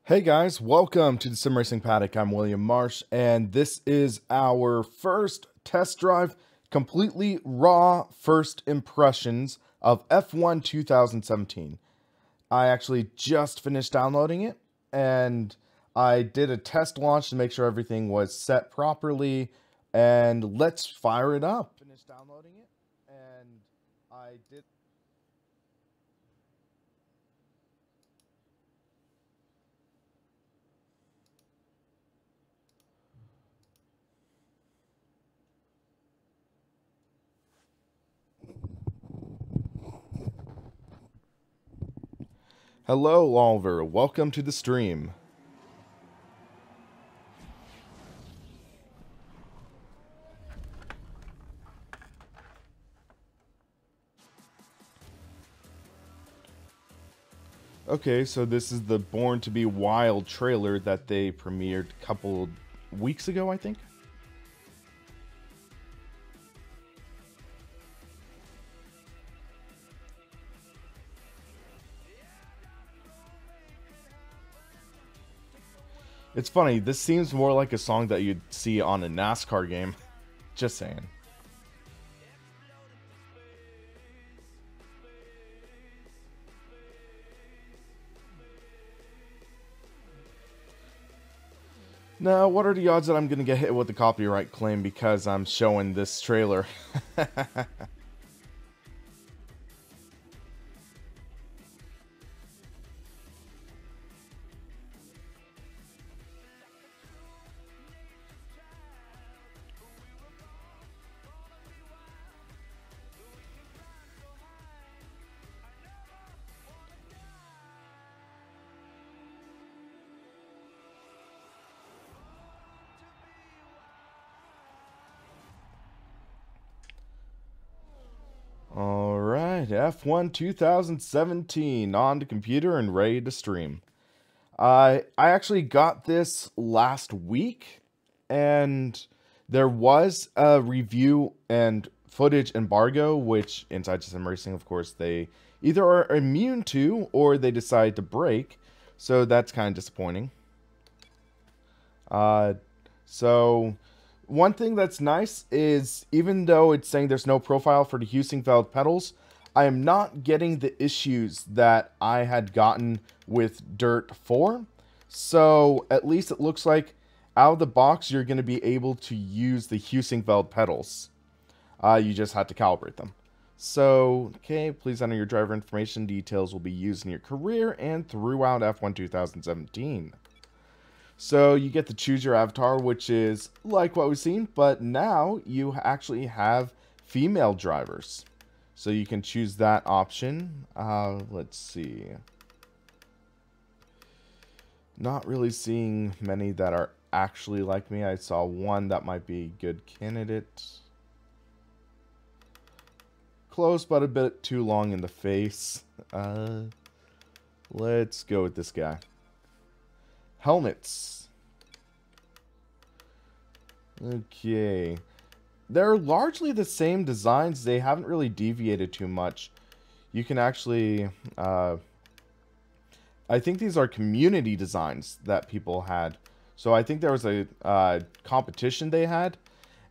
Hey guys, welcome to the Sim Racing Paddock. I'm William Marsh, and this is our first test drive, completely raw first impressions of F1 2017. I actually just finished downloading it, and I did a test launch to make sure everything was set properly, and let's fire it up. Finished downloading it, and I did. Hello, Oliver. Welcome to the stream. Okay, so this is the Born to Be Wild trailer that they premiered a couple weeks ago, I think. It's funny, this seems more like a song that you'd see on a NASCAR game. Just saying. Now, what are the odds that I'm going to get hit with a copyright claim because I'm showing this trailer? Alright, F1 2017 on the computer and ready to stream. I actually got this last week, and there was a review and footage embargo, which Inside Sim Racing, of course, they either are immune to or they decide to break, so that's kind of disappointing. So one thing that's nice is, even though it's saying there's no profile for the Heusinkveld pedals, I am not getting the issues that I had gotten with Dirt 4. So at least it looks like out of the box you're going to be able to use the Heusinkveld pedals. You just have to calibrate them. So, okay, please enter your driver information. Details will be used in your career and throughout F1 2017. So you get to choose your avatar, which is like what we've seen, but now you actually have female drivers. So you can choose that option. Let's see. Not really seeing many that are actually like me. I saw one that might be a good candidate. Close, but a bit too long in the face. Let's go with this guy. Helmets. Okay. They're largely the same designs. They haven't really deviated too much. You can actually... I think these are community designs that people had. So I think there was a competition they had,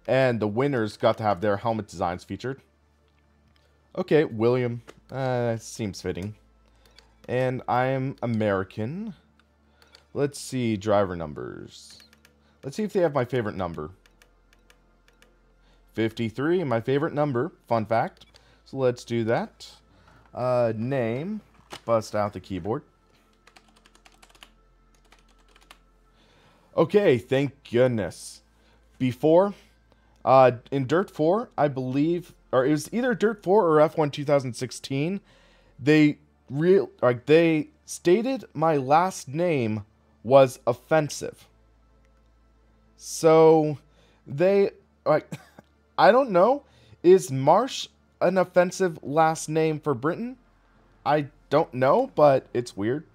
and the winners got to have their helmet designs featured. Okay, William. Seems fitting. And I'm American. Let's see, driver numbers. Let's see if they have my favorite number. 53, my favorite number. Fun fact. So let's do that. Name. Bust out the keyboard. Okay, thank goodness. Before, in Dirt 4, I believe, or it was either Dirt 4 or F1 2016, they stated my last name was offensive. So they I don't know, is Marsh an offensive last name for Britain? I don't know, but it's weird.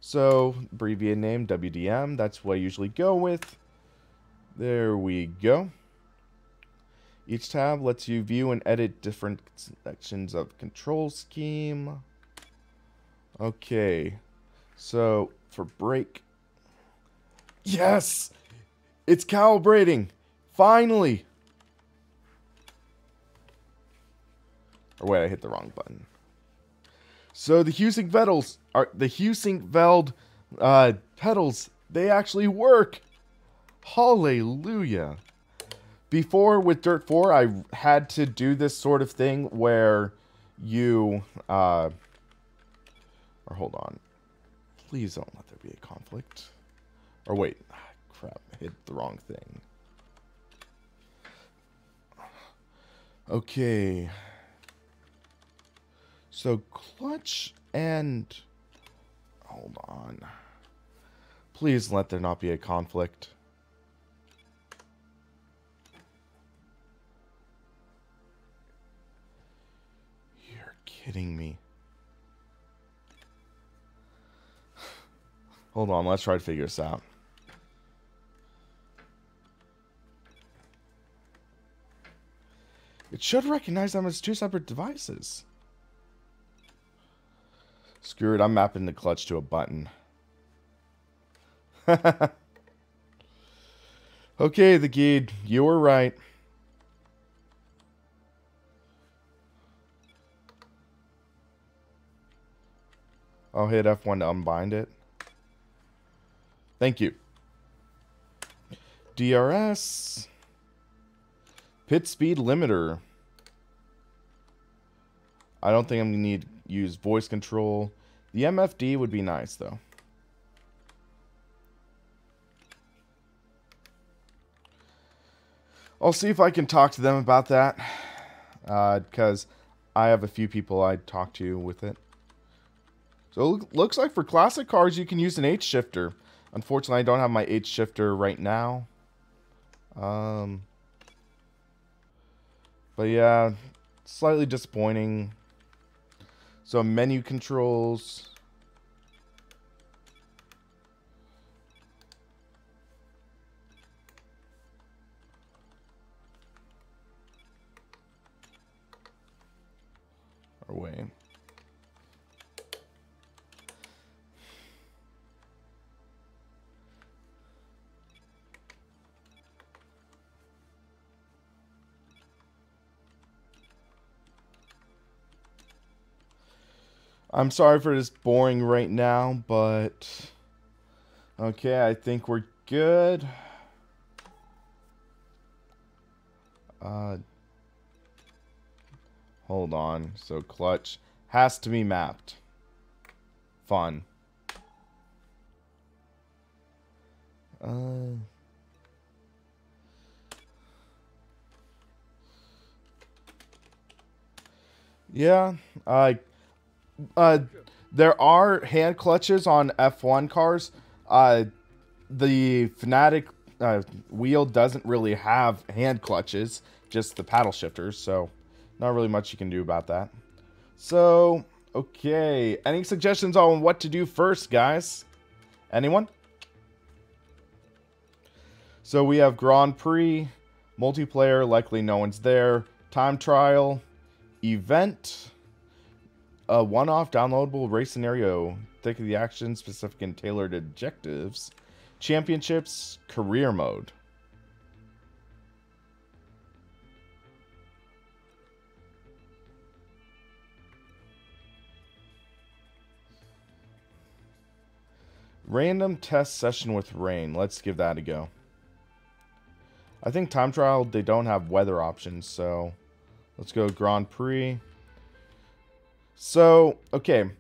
So abbreviated name WDM, that's what I usually go with. There we go. Each tab lets you view and edit different sections of control scheme. Okay, so for brake, Yes! It's calibrating! Finally! Or wait, I hit the wrong button. So the Heusinkvelds are the Heusinkveld pedals, they actually work! Hallelujah! Before, with Dirt 4, I had to do this sort of thing where you, or hold on. Please don't let there be a conflict. Or wait, crap, I hit the wrong thing. Okay. So clutch and, hold on. Please let there not be a conflict. You're kidding me. Hold on, let's try to figure this out. It should recognize them as two separate devices. Screw it, I'm mapping the clutch to a button. Okay, the Geed, you were right. I'll hit F1 to unbind it. Thank you. DRS. Pit speed limiter. I don't think I'm going to need to use voice control. The MFD would be nice, though. I'll see if I can talk to them about that. Because I have a few people I'd talk to with it. So it looks like for classic cars, you can use an H-shifter. Unfortunately, I don't have my H-shifter right now. But yeah, slightly disappointing. So menu controls. Away. I'm sorry for this boring right now, but okay, I think we're good. Hold on. So clutch has to be mapped. Fun. Yeah. There are hand clutches on F1 cars. The Fanatec wheel doesn't really have hand clutches, just the paddle shifters, so not really much you can do about that. So, okay. Any suggestions on what to do first, guys? Anyone? So we have Grand Prix, multiplayer, likely no one's there, time trial, event, a one-off downloadable race scenario, thick of the action, specific and tailored objectives, championships, career mode. Random test session with rain. Let's give that a go. I think time trial, they don't have weather options, so let's go Grand Prix. So, okay.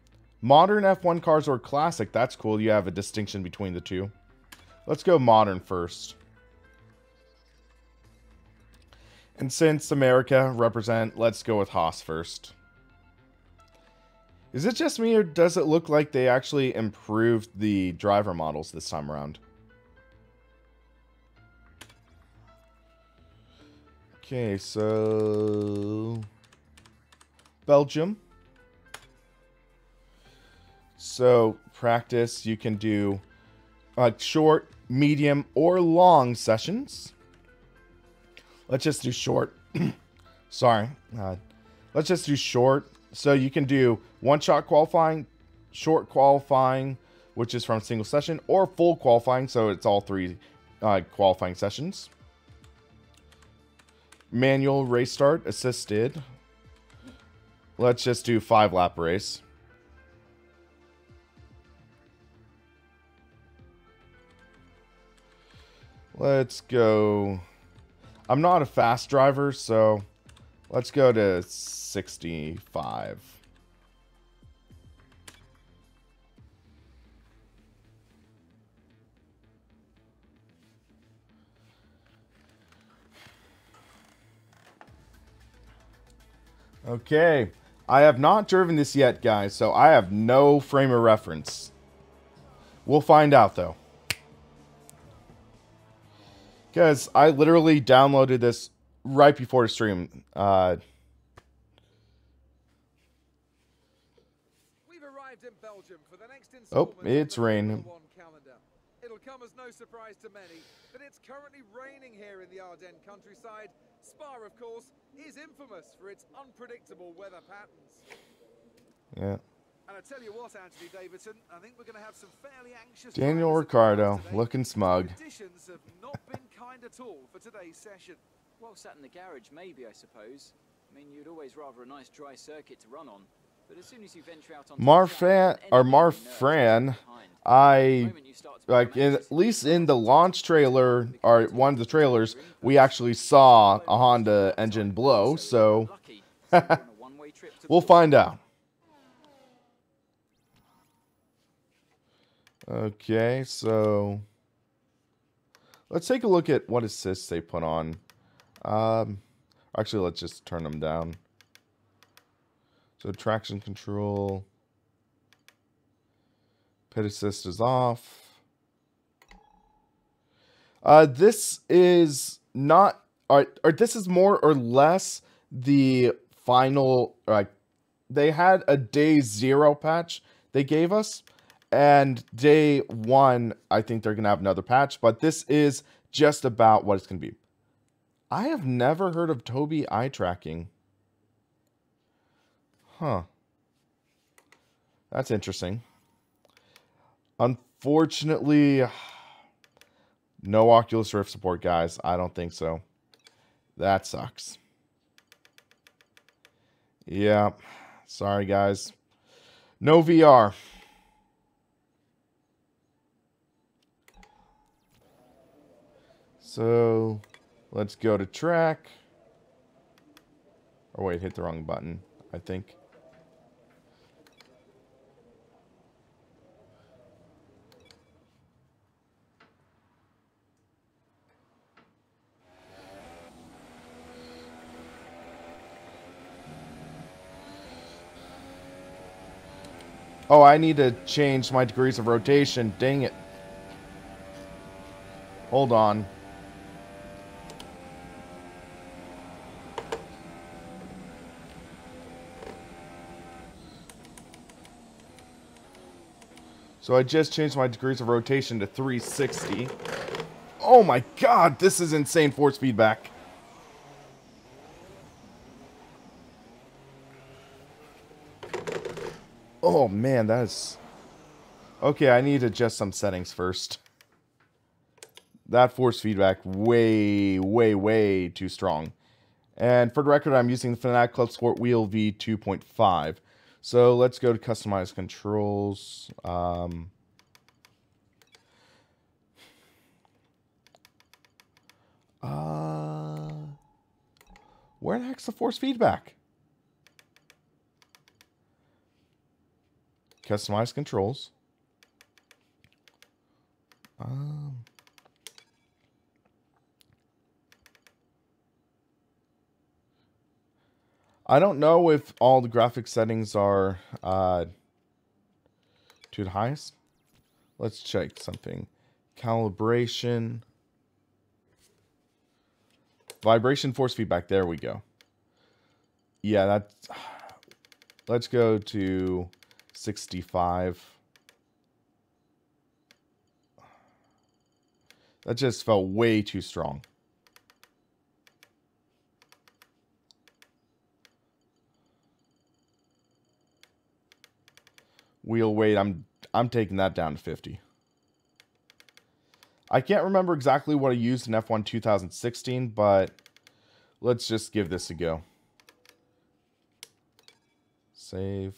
Modern F1 cars or classic, that's cool. You have a distinction between the two. Let's go modern first. And since America represent, let's go with Haas first. Is it just me, or does it look like they actually improved the driver models this time around? Okay, so Belgium. So practice, you can do short, medium, or long sessions. Let's just do short. Sorry. Let's just do short. So you can do one-shot qualifying, short qualifying, which is from single session, or full qualifying, so it's all 3 qualifying sessions. Manual race start, assisted. Let's just do 5-lap race. Let's go. I'm not a fast driver, so let's go to 65. Okay. I have not driven this yet, guys, so I have no frame of reference. We'll find out, though. Because I literally downloaded this right before the stream. We've arrived in Belgium for the next installment. Oh, it's raining. It'll come as no surprise to many, but it's currently raining here in the Ardennes countryside. Spa, of course, is infamous for its unpredictable weather patterns. Yeah. And I tell you what, Anthony Davidson, I think we're going to have some fairly anxious. Daniel Ricciardo, looking smug. Conditions have not been kind at all for today's session. Well, sat in the garage, maybe, I suppose. I mean, you'd always rather a nice dry circuit to run on. But as soon as you venture out on Marfran, I like at least in the launch trailer or one of the trailers, we actually saw a Honda engine blow, so we'll find out. Okay, so let's take a look at what assists they put on. Actually, let's just turn them down. So traction control, pit assist is off. This is not, or this is more or less the final. They had a day 0 patch they gave us, and day 1, I think they're gonna have another patch. But this is just about what it's gonna be. I have never heard of Tobii eye tracking. Huh. That's interesting. Unfortunately, no Oculus Rift support, guys. I don't think so. That sucks. Yeah. Sorry, guys. No VR. So, let's go to track. Oh, wait, hit the wrong button, I think. Oh, I need to change my degrees of rotation. Dang it. Hold on. So I just changed my degrees of rotation to 360. Oh my god, this is insane force feedback. Oh man, that is... Okay, I need to adjust some settings first. That force feedback, way too strong. And for the record, I'm using the Fanatec Clubsport Wheel V2.5. So let's go to customize controls. Where the heck's the force feedback? Customize controls. I don't know if all the graphic settings are to the highest. Let's check something. Calibration. Vibration, force feedback. There we go. Yeah, that's... Let's go to 65. That just felt way too strong. Wheel weight, I'm taking that down to 50. I can't remember exactly what I used in F1 2016, but let's just give this a go. Save.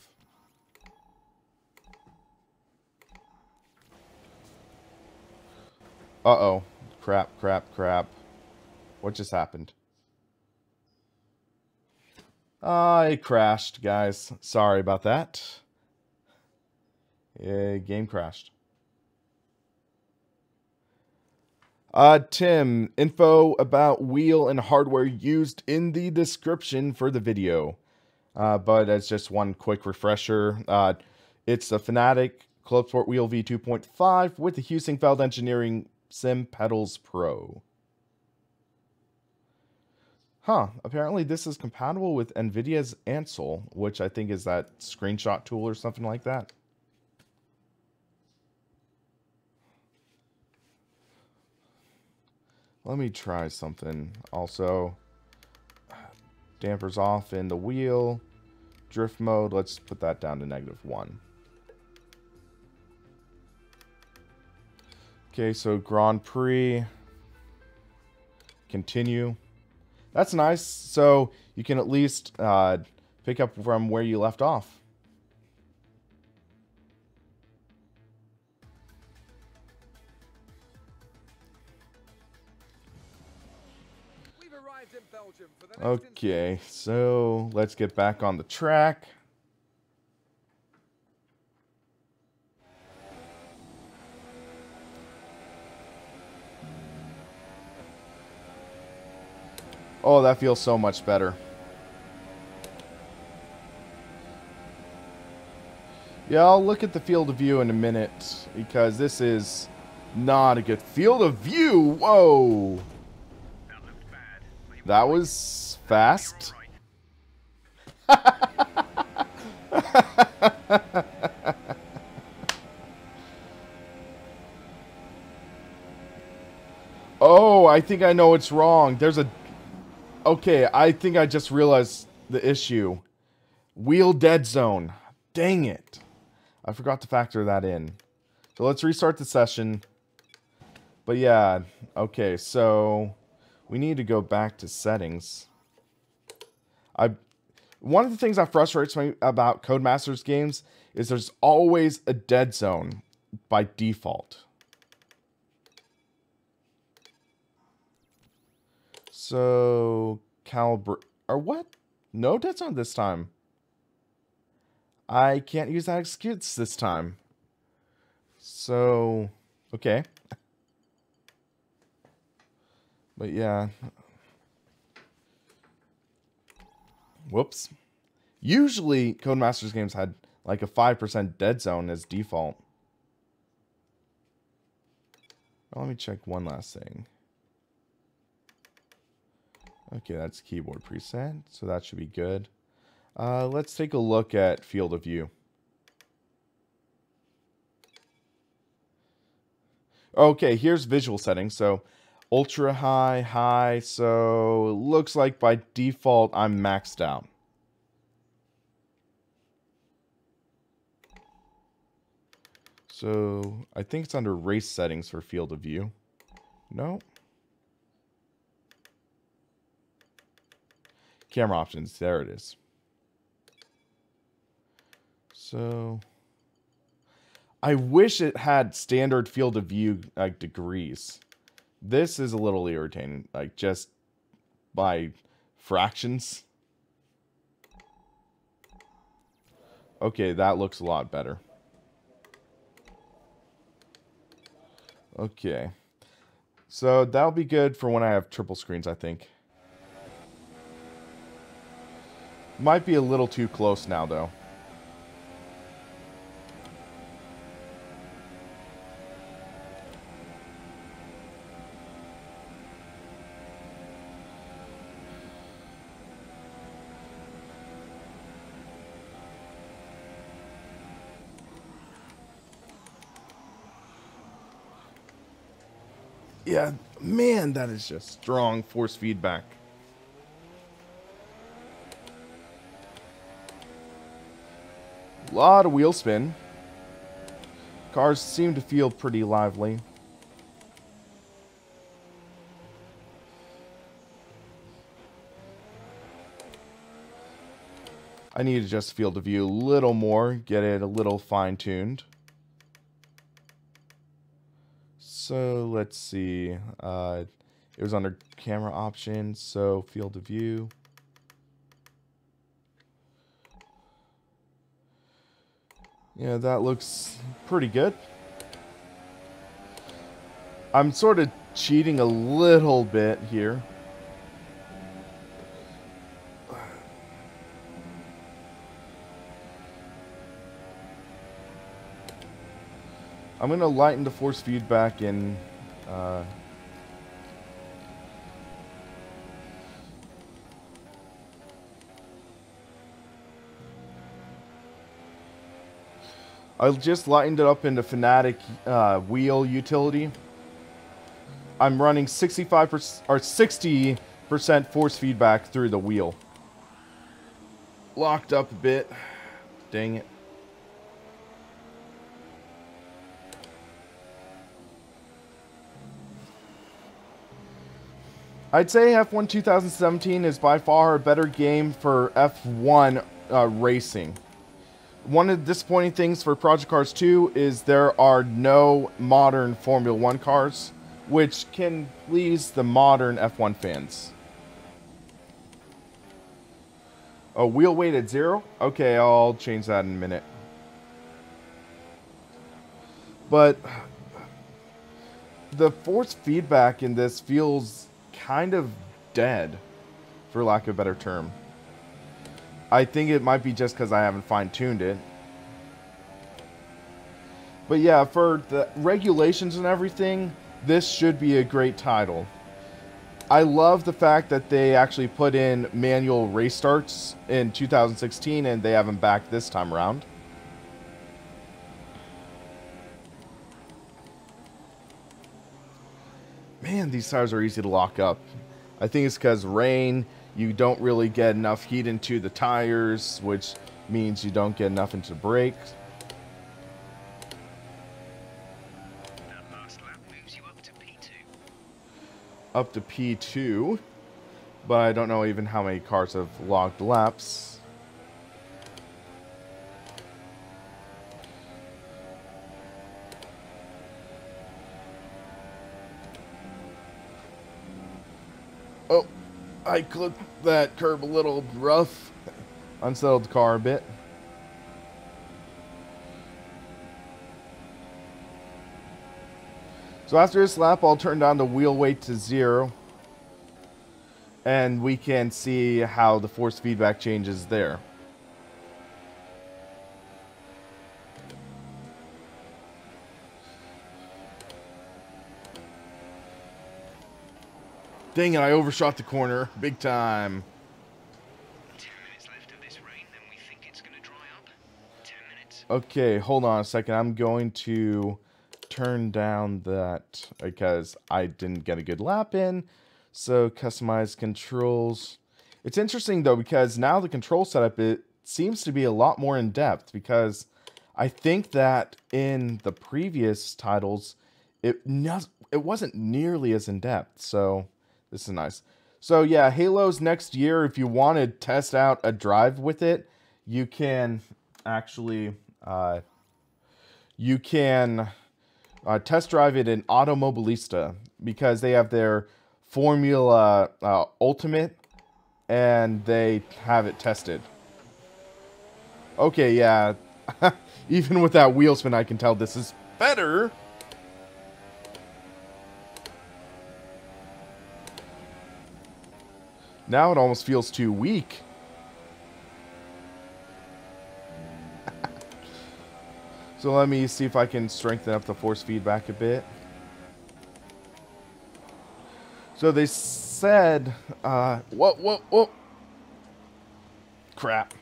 Uh-oh. Crap, crap, crap. What just happened? It crashed, guys. Sorry about that. Game crashed. Tim, info about wheel and hardware used in the description for the video. But as just one quick refresher, it's the Fanatec Clubsport Wheel V2.5 with the Heusinkveld Engineering Sim Pedals Pro. Huh, apparently this is compatible with Nvidia's Ansel, which I think is that screenshot tool or something like that. Let me try something. Also, dampers off in the wheel. Drift mode, let's put that down to -1. Okay, so Grand Prix. Continue. That's nice. So you can at least pick up from where you left off. We've arrived in Belgium for the next Okay, so let's get back on the track. Oh, that feels so much better. Yeah, I'll look at the field of view in a minute, because this is not a good field of view. Whoa. That was fast. Oh, I think I know what's wrong. There's a... Okay, I think I just realized the issue. Wheel dead zone. Dang it. I forgot to factor that in. So let's restart the session. But yeah, okay, so we need to go back to settings. One of the things that frustrates me about Codemasters games is there's always a dead zone by default. So, or what? No dead zone this time. I can't use that excuse this time. So, okay. But yeah. Whoops. Usually, Codemasters games had like a 5% dead zone as default. Well, let me check one last thing. Okay, that's keyboard preset, so that should be good. Let's take a look at field of view. Okay, here's visual settings. So ultra high, high. So it looks like by default I'm maxed out. So I think it's under race settings for field of view. No. Camera options, there it is. So I wish it had standard field of view like degrees. This is a little irritating, like just by fractions. Okay, that looks a lot better. Okay. So that'll be good for when I have triple screens, I think. Might be a little too close now, though. Yeah, man, that is just strong force feedback. A lot of wheel spin. Cars seem to feel pretty lively. I need to adjust field of view a little more, get it a little fine-tuned. So let's see. It was under camera options, so field of view. Yeah, that looks pretty good. I'm sort of cheating a little bit here. I'm going to lighten the force feedback in I just lightened it up in the Fanatec wheel utility. I'm running 65% or 60% force feedback through the wheel. Locked up a bit. Dang it. I'd say F1 2017 is by far a better game for F1 racing. One of the disappointing things for Project Cars 2 is there are no modern Formula 1 cars, which can please the modern F1 fans. Oh, wheel weight at 0? Okay, I'll change that in a minute. But the force feedback in this feels kind of dead, for lack of a better term. I think it might be just because I haven't fine-tuned it. But yeah, for the regulations and everything, this should be a great title. I love the fact that they actually put in manual race starts in 2016 and they have them back this time around. Man, these tires are easy to lock up. I think it's because rain, you don't really get enough heat into the tires, which means you don't get enough into the brakes. That last lap moves you up to P2. Up to P2, but I don't know even how many cars have logged laps. Oh, I clipped that curb a little rough. Unsettled the car a bit. So after this lap, I'll turn down the wheel weight to 0. And we can see how the force feedback changes there. Dang it, I overshot the corner. Big time. 10 minutes left of this rain, then we think it's going to dry up. 10 minutes. Okay, hold on a second. I'm going to turn down that because I didn't get a good lap in. So customize controls. It's interesting though because now the control setup, it seems to be a lot more in depth, because I think that in the previous titles it wasn't nearly as in depth. So this is nice. So yeah, Halo's next year. If you want to test out a drive with it, you can actually test drive it in Automobilista, because they have their Formula Ultimate and they have it tested. Okay, yeah. Even with that wheel spin, I can tell this is better. Now it almost feels too weak. So let me see if I can strengthen up the force feedback a bit. So they said, whoa. Crap.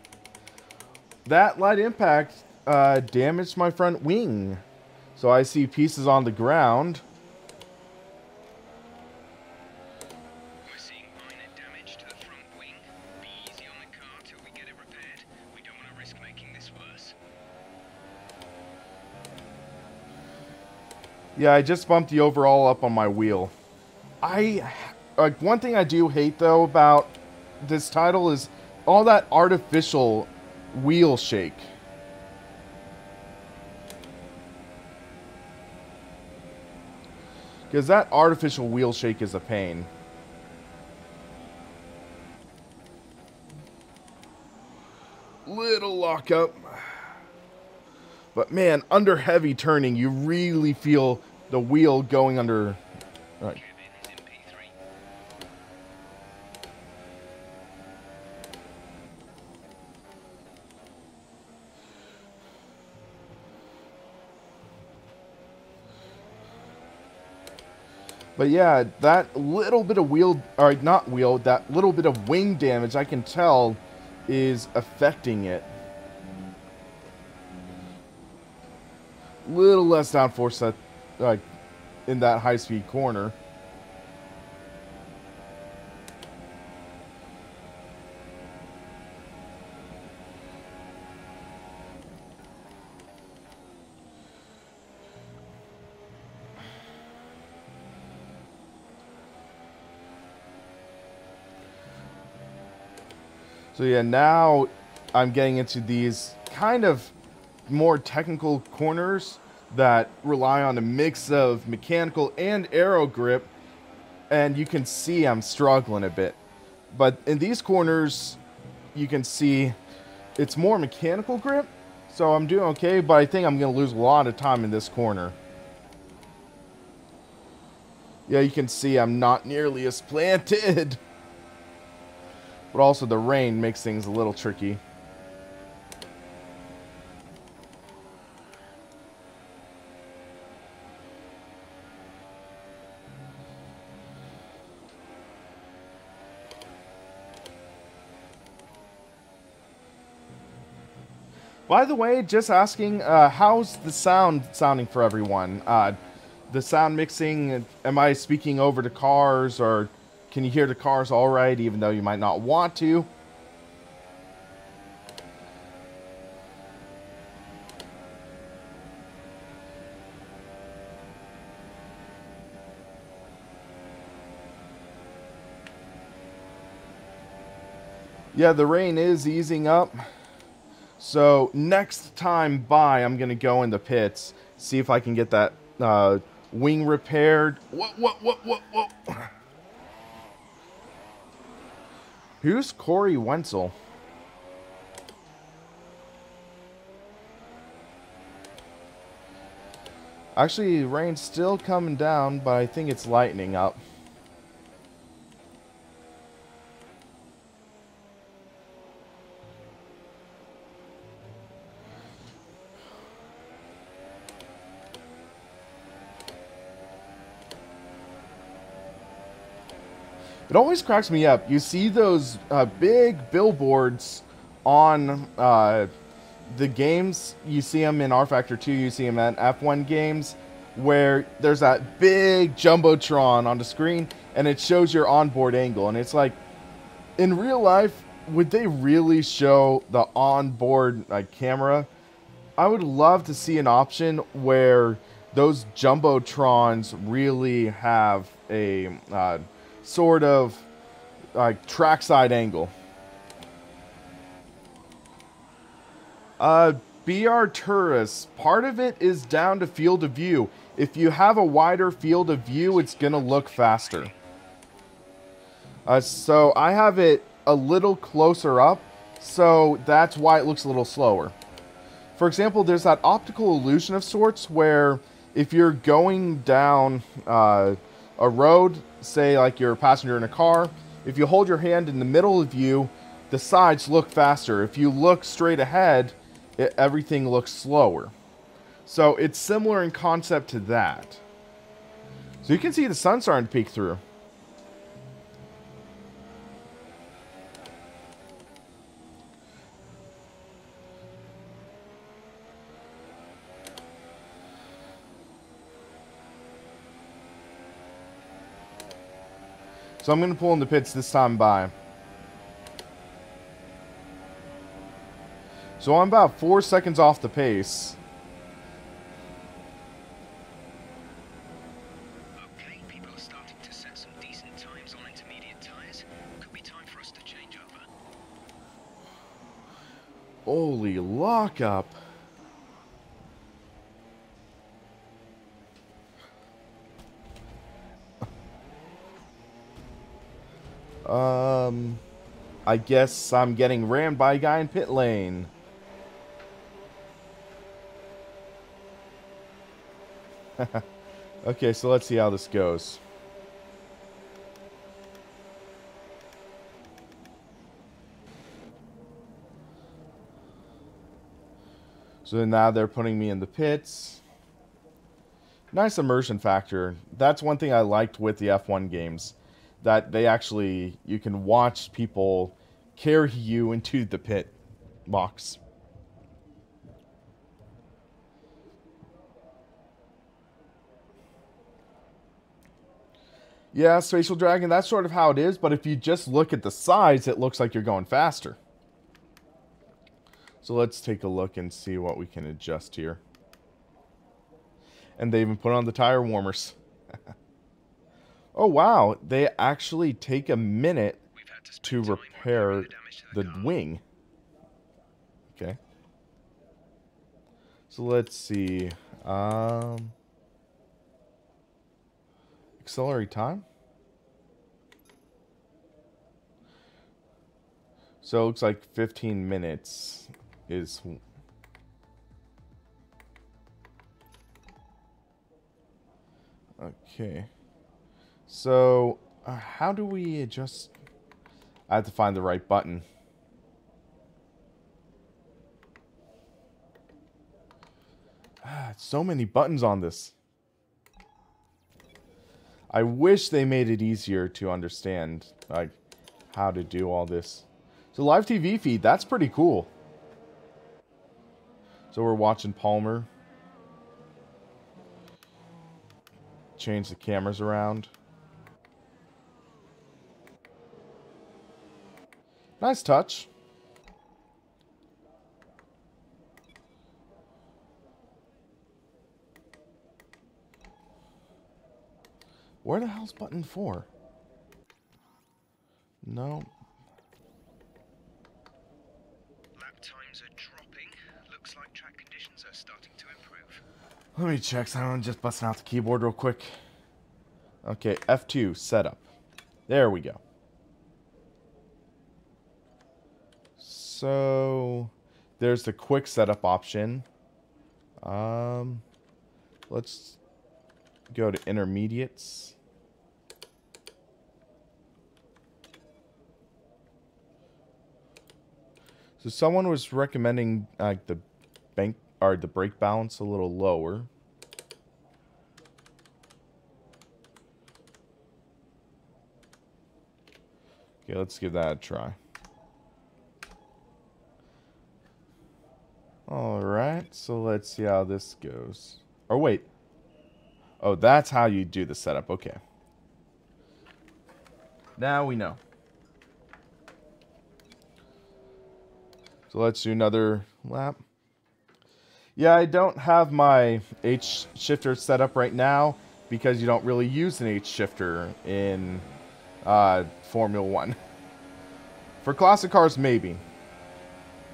That light impact damaged my front wing. So I see pieces on the ground. We're seeing minor damage to the front wing. Be easy on the car till we get it repaired. We don't want to risk making this worse. Yeah, I just bumped the overall up on my wheel. One thing I do hate though about this title is all that artificial wheel shake. Because that artificial wheel shake is a pain. Little lockup. But man, under heavy turning, you really feel the wheel going under. Right. But yeah, that little bit of wheel, or not wheel, that little bit of wing damage, I can tell, is affecting it. Little less downforce that, in that high-speed corner. So yeah, now I'm getting into these kind of more technical corners that rely on a mix of mechanical and aero grip, and you can see I'm struggling a bit. But in these corners, you can see it's more mechanical grip, so I'm doing okay, but I think I'm going to lose a lot of time in this corner. Yeah, you can see I'm not nearly as planted. But also the rain makes things a little tricky. By the way, just asking, how's the sound sounding for everyone? The sound mixing, am I speaking over the cars, or can you hear the cars all right, even though you might not want to? Yeah, the rain is easing up. So next time by, I'm going to go in the pits, see if I can get that wing repaired. Whoa. Who's Corey Wenzel? Actually, rain's still coming down, but I think it's lightening up. It always cracks me up. You see those big billboards on the games. You see them in R Factor 2. You see them at F1 games, where there's that big jumbotron on the screen, and it shows your onboard angle. And it's like, in real life, would they really show the onboard camera? I would love to see an option where those jumbotrons really have a sort of trackside angle. BR Tourists, part of it is down to field of view. If you have a wider field of view, it's gonna look faster. So I have it a little closer up, so that's why it looks a little slower. For example, there's that optical illusion of sorts where if you're going down a road, say like you're a passenger in a car, if you hold your hand in the middle of you, the sides look faster. If you look straight ahead, everything looks slower. So it's similar in concept to that. So you can see the sun starting to peek through. So I'm going to pull in the pits this time by. So I'm about 4 seconds off the pace. Holy lockup. I guess I'm getting rammed by a guy in pit lane. Okay, so let's see how this goes. So now they're putting me in the pits. Nice immersion factor. That's one thing I liked with the F1 games. That they actually, you can watch people carry you into the pit box. Yeah, Spatial Dragon, that's sort of how it is, but if you just look at the size, it looks like you're going faster. So let's take a look and see what we can adjust here. And they even put on the tire warmers. Oh wow, they actually take a minute to repair the wing. Okay. So let's see. Accelerate time. So it looks like 15 minutes is... Okay. So, how do we adjust? I have to find the right button. So many buttons on this. I wish they made it easier to understand, like, how to do all this. So live TV feed, that's pretty cool. So we're watching Palmer. Change the cameras around. Nice touch. Where the hell's button 4? No. Lap times are dropping. Looks like track conditions are starting to improve. Let me check. So I'm just busting out the keyboard real quick. Okay, F2 setup. There we go. So there's the quick setup option. Let's go to intermediates. So someone was recommending the brake balance a little lower. Okay, let's give that a try. Alright, so let's see how this goes. Or wait. Oh, that's how you do the setup. Okay. Now we know. So let's do another lap. Yeah, I don't have my H shifter set up right now because you don't really use an H shifter in Formula 1. For classic cars, maybe.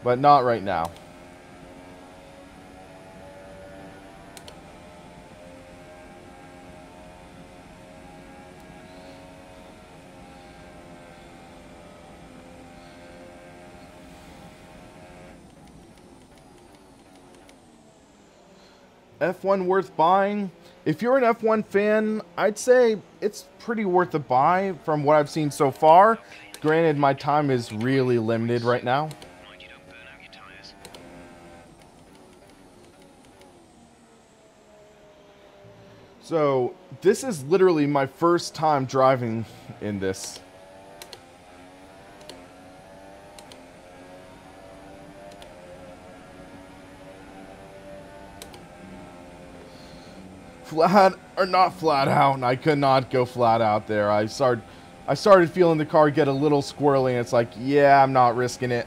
But not right now. F1 worth buying? If you're an F1 fan, I'd say it's pretty worth a buy from what I've seen so far. Granted, my time is really limited right now. Mind you don't burn out your tires. So, this is literally my first time driving in this. Flat, or not flat out, I could not go flat out there. I started feeling the car get a little squirrely, and it's like, yeah, I'm not risking it.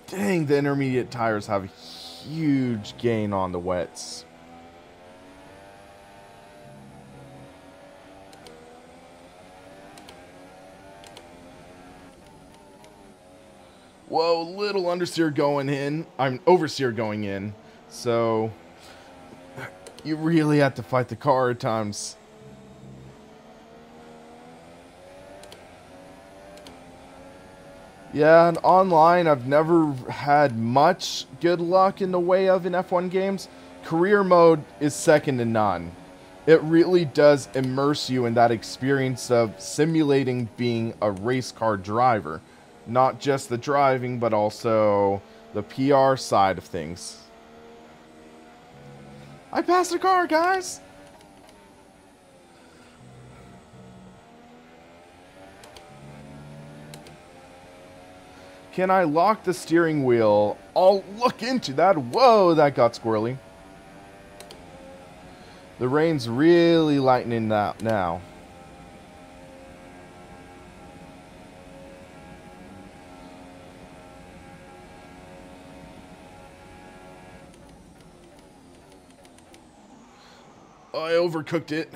Dang, the intermediate tires have a huge gain on the wets. Whoa, little understeer going in. I'm oversteer going in. So you really have to fight the car at times. Yeah, and online I've never had much good luck in the way of in F1 games. Career mode is second to none. It really does immerse you in that experience of simulating being a race car driver. Not just the driving, but also the PR side of things. I passed a car, guys! Can I lock the steering wheel? I'll look into that. Whoa, that got squirrely. The rain's really lightening that now. I overcooked it.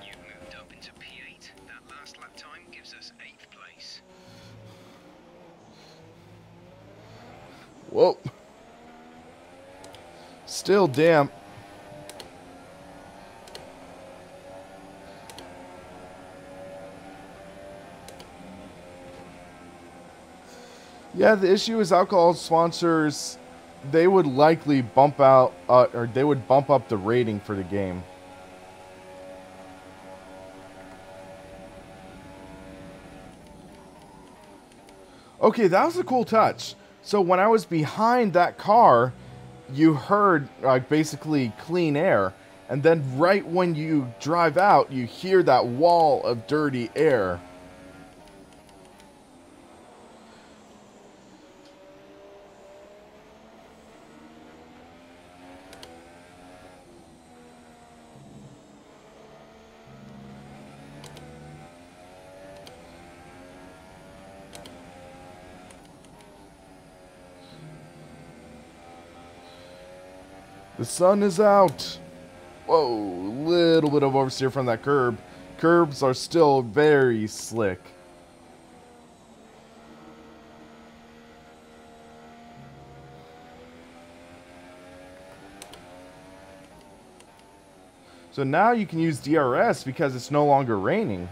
You've moved up into P8. That last lap time gives us 8th place. Whoa. Still damp. Yeah, the issue is alcohol sponsors, they would likely bump out, or they would bump up the rating for the game. Okay, that was a cool touch. So when I was behind that car, you heard like basically clean air, and then right when you drive out, you hear that wall of dirty air. The sun is out. Whoa, little bit of oversteer from that curb. Curbs are still very slick. So now you can use DRS because it's no longer raining.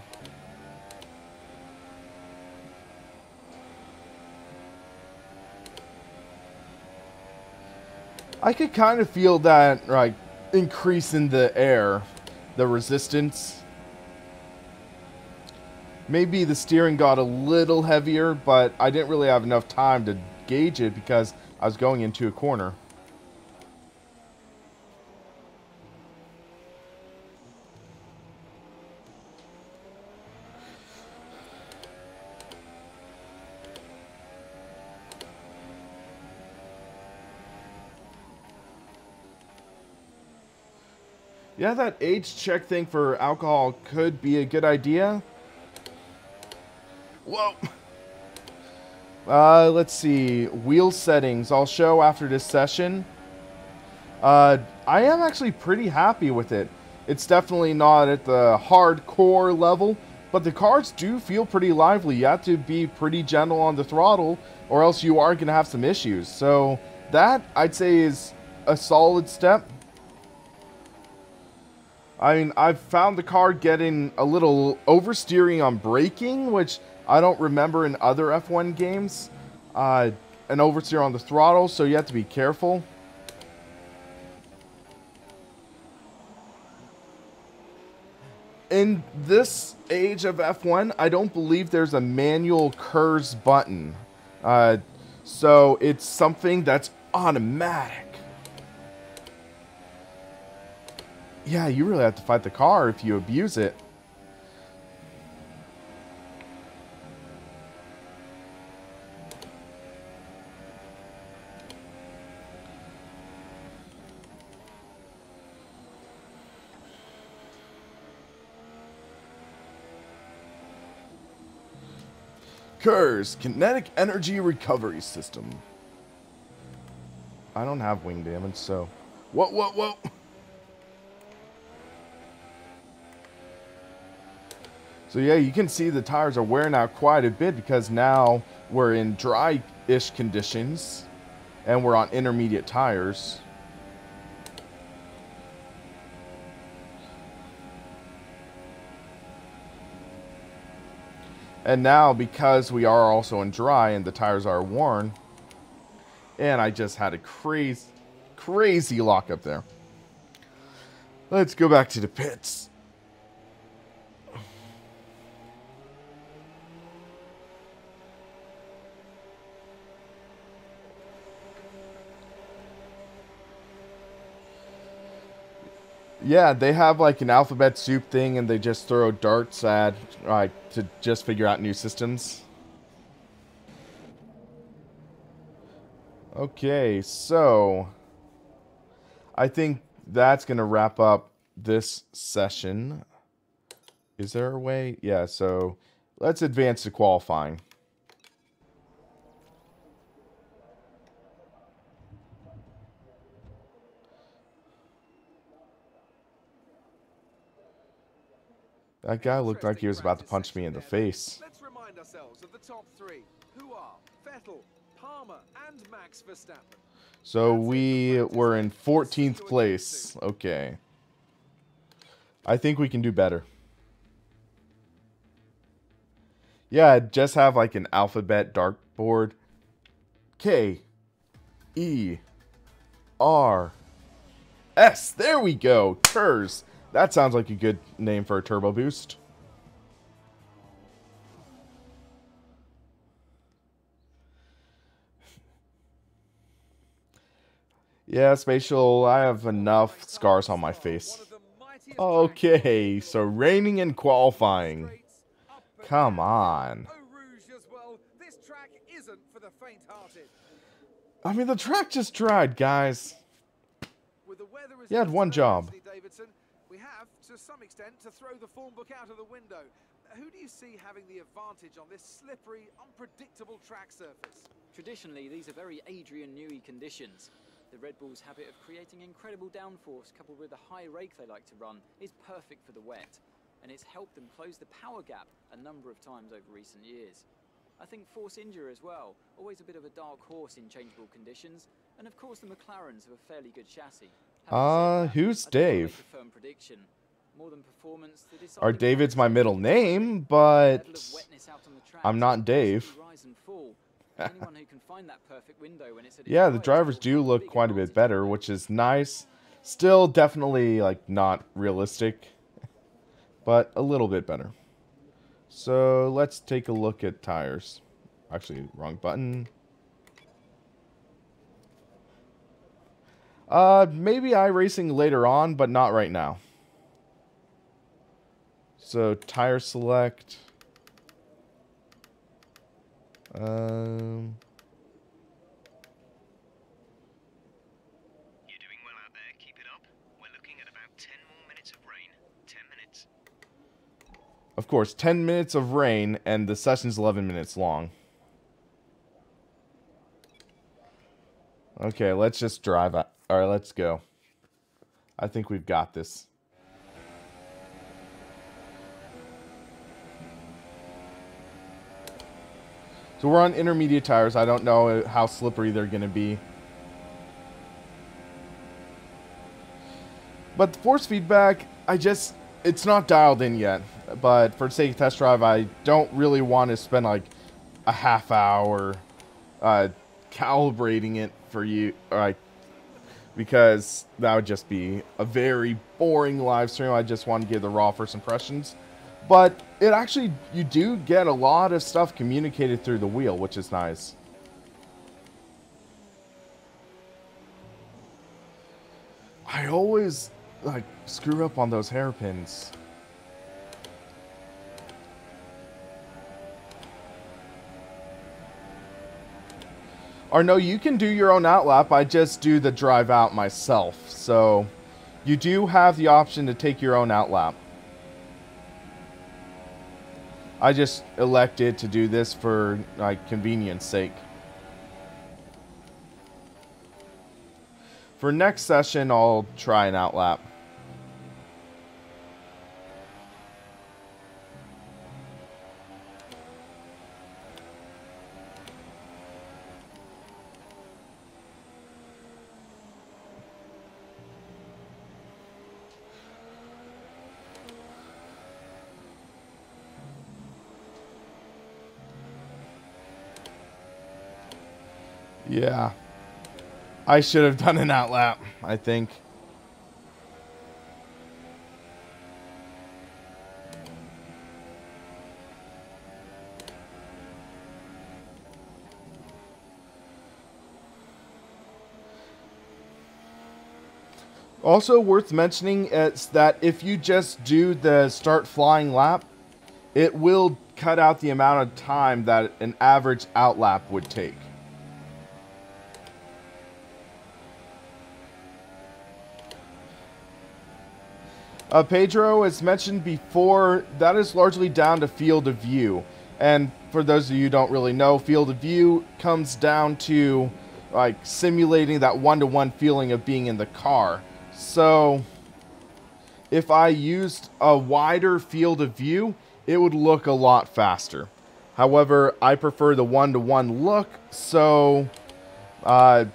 I could kind of feel that, like, increase in the air, the resistance. Maybe the steering got a little heavier, but I didn't really have enough time to gauge it because I was going into a corner. Yeah, that age check thing for alcohol could be a good idea. Whoa. Let's see. Wheel settings I'll show after this session. I am actually pretty happy with it. It's definitely not at the hardcore level, but the cars do feel pretty lively. You have to be pretty gentle on the throttle, or else you are going to have some issues. So that, I'd say, is a solid step. I mean, I've found the car getting a little oversteering on braking, which I don't remember in other F1 games. An oversteer on the throttle, so you have to be careful. In this age of F1, I don't believe there's a manual KERS button. So it's something that's automatic. Yeah, you really have to fight the car if you abuse it. KERS, Kinetic Energy Recovery System. I don't have wing damage, so... Whoa! So yeah, you can see the tires are wearing out quite a bit because now we're in dry-ish conditions and we're on intermediate tires. And now, because we are also in dry and the tires are worn, and I just had a crazy lockup there. Let's go back to the pits. Yeah, they have like an alphabet soup thing, and they just throw darts at to just figure out new systems. Okay, so I think that's gonna wrap up this session. Is there a way? Yeah, so let's advance to qualifying. That guy looked like he was about to punch me in the face. Let's remind ourselves of the top three, who are Vettel, Palmer, and Max Verstappen. So we were in 14th place. Okay. I think we can do better. Yeah, just have like an alphabet dartboard. K, E, R, S. There we go. TERS. That sounds like a good name for a turbo boost. Yeah, Spatial, I have enough scars on my face. Okay, so raining and qualifying. Come on. I mean, the track just dried, guys. You had one job. We have, to some extent, to throw the form book out of the window. Who do you see having the advantage on this slippery, unpredictable track surface? Traditionally, these are very Adrian Newey conditions. The Red Bull's habit of creating incredible downforce, coupled with the high rake they like to run, is perfect for the wet, and it's helped them close the power gap a number of times over recent years. I think Force India as well, always a bit of a dark horse in changeable conditions, and of course the McLarens have a fairly good chassis. Who's Dave? Or David's my middle name, but I'm not Dave. Yeah, the drivers do look quite a bit better, which is nice. Still definitely like not realistic, but a little bit better. So let's take a look at tires. Actually, wrong button. Maybe iRacing later on, but not right now. So, tire select. You're doing well out there. Keep it up. We're looking at about 10 more minutes of rain. 10 minutes. Of course, 10 minutes of rain, and the session's 11 minutes long. Okay, let's just drive out. Alright, let's go. I think we've got this. So we're on intermediate tires. I don't know how slippery they're going to be. But the force feedback, it's not dialed in yet. But for sake of test drive, I don't really want to spend like a half hour calibrating it for you. Because that would just be a very boring live stream. I just want to give the raw first impressions. But it actually, you do get a lot of stuff communicated through the wheel, which is nice. I always, like, screw up on those hairpins. Or no, you can do your own outlap. I just do the drive out myself. So, you do have the option to take your own outlap. I just elected to do this for, like, convenience sake. For next session, I'll try an outlap. Yeah. I should have done an outlap, I think. Also worth mentioning is that if you just do the start flying lap, it will cut out the amount of time that an average outlap would take. Pedro, as mentioned before, that is largely down to field of view. And for those of you who don't really know, field of view comes down to like simulating that one-to-one feeling of being in the car. So if I used a wider field of view, it would look a lot faster. However, I prefer the one-to-one look, so I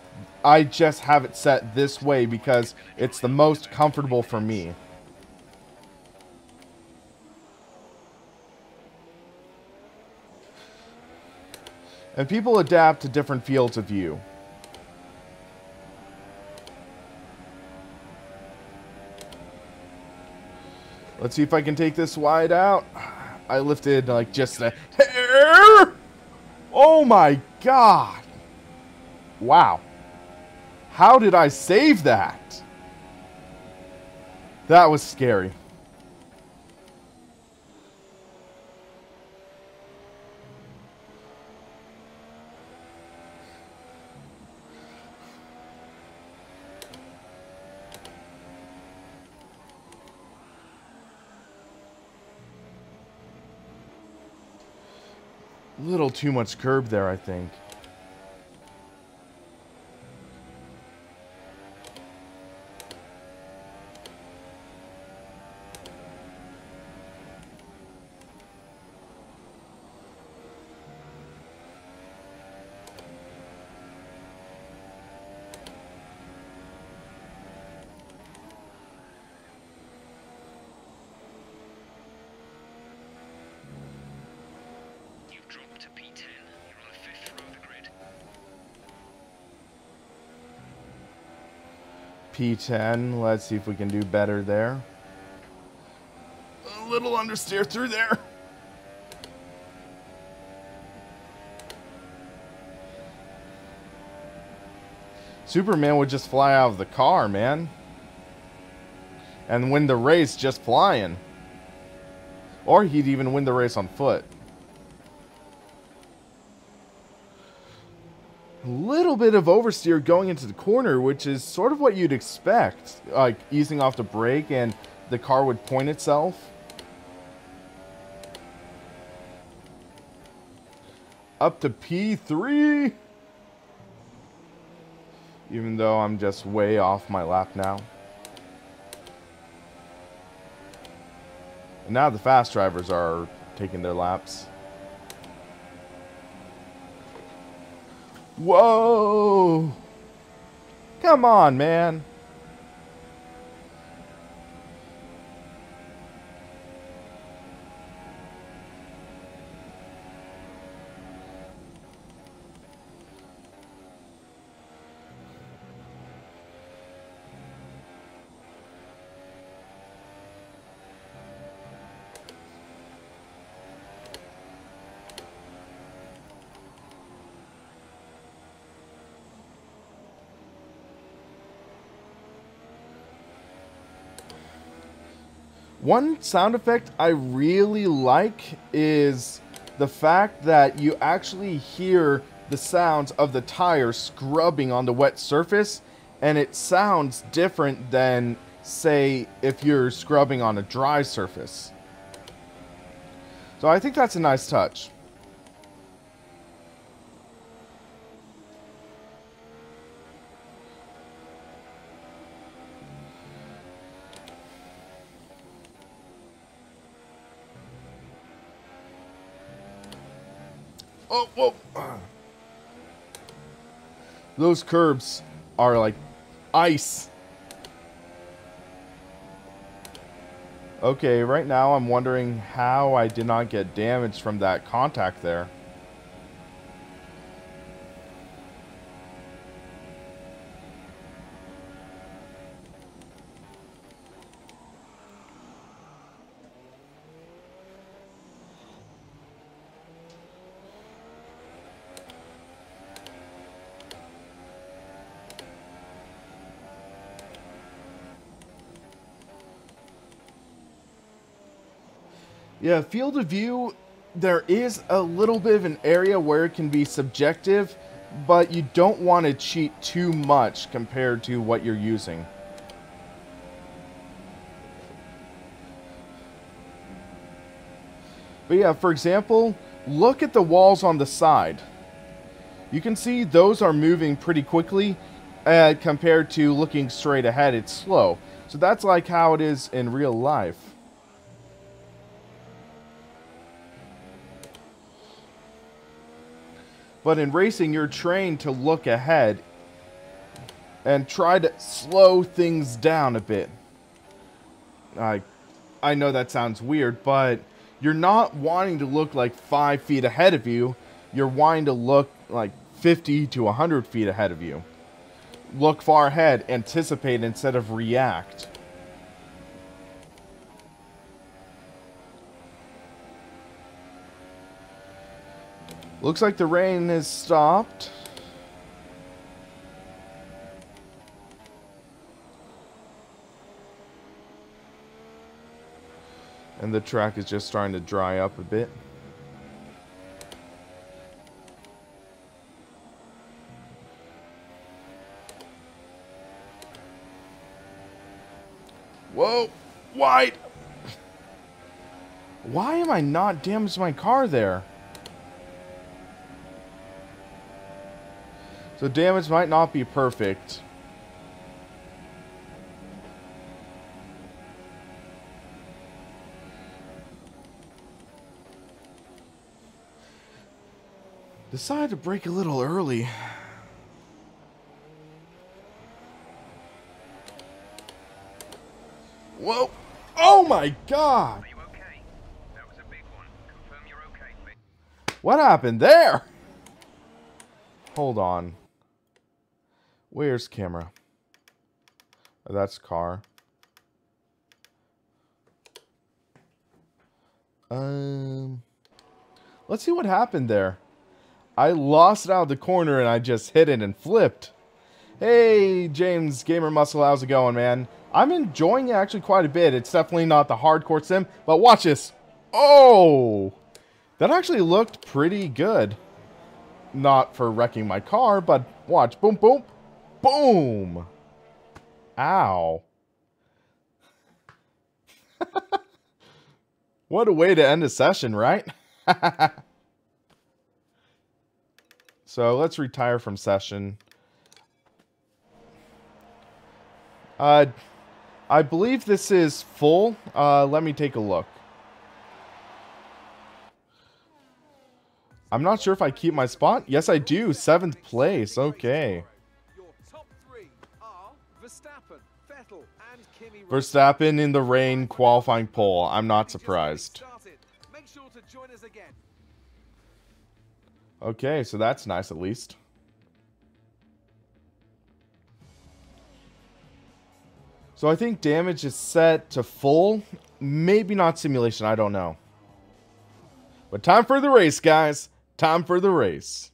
just have it set this way because it's the most comfortable for me. And people adapt to different fields of view. Let's see if I can take this wide out. I lifted like just a hair. Oh my god. Wow. How did I save that? That was scary. A little too much curb there, I think. Drop to P10. You're on the 5th row of the grid. P10. Let's see if we can do better there. A little understeer through there. Superman would just fly out of the car, man. And win the race just flying. Or he'd even win the race on foot. A little bit of oversteer going into the corner, which is sort of what you'd expect. Like easing off the brake and the car would point itself. Up to P3. Even though I'm just way off my lap now. And now the fast drivers are taking their laps. Whoa! Come on, man. One sound effect I really like is the fact that you actually hear the sounds of the tire scrubbing on the wet surface, and it sounds different than, say, if you're scrubbing on a dry surface. So I think that's a nice touch. Oh, whoa. Those curbs are like ice. Okay, right now I'm wondering how I did not get damaged from that contact there. Yeah, field of view, there is a little bit of an area where it can be subjective, but you don't want to cheat too much compared to what you're using. But yeah, for example, look at the walls on the side. You can see those are moving pretty quickly compared to looking straight ahead, it's slow. So that's like how it is in real life. But in racing, you're trained to look ahead and try to slow things down a bit. I know that sounds weird, but you're not wanting to look like 5 feet ahead of you. You're wanting to look like 50 to 100 feet ahead of you. Look far ahead, anticipate instead of react. Looks like the rain has stopped. And the track is just starting to dry up a bit. Whoa! Wide! Why am I not damaging my car there? So damage might not be perfect. Decided to brake a little early. Whoa! Oh my God! Are you okay? That was a big one. Confirm you're okay, big. What happened there? Hold on. Where's camera? Oh, that's car. Let's see what happened there. I lost it out of the corner and I just hit it and flipped. Hey, James Gamer Muscle, how's it going, man? I'm enjoying it actually quite a bit. It's definitely not the hardcore sim, but watch this. Oh! That actually looked pretty good. Not for wrecking my car, but watch. Boom, boom, boom! Ow. What a way to end a session, right? So let's retire from session. I believe this is full. Let me take a look. I'm not sure if I keep my spot. Yes, I do. 7th place. Okay. Your top 3 are Verstappen, Vettel, and Kimi Verstappen in the rain qualifying pole. I'm not surprised. Make sure to join us again. Okay, so that's nice at least. So I think damage is set to full. Maybe not simulation, I don't know. But time for the race, guys. Time for the race.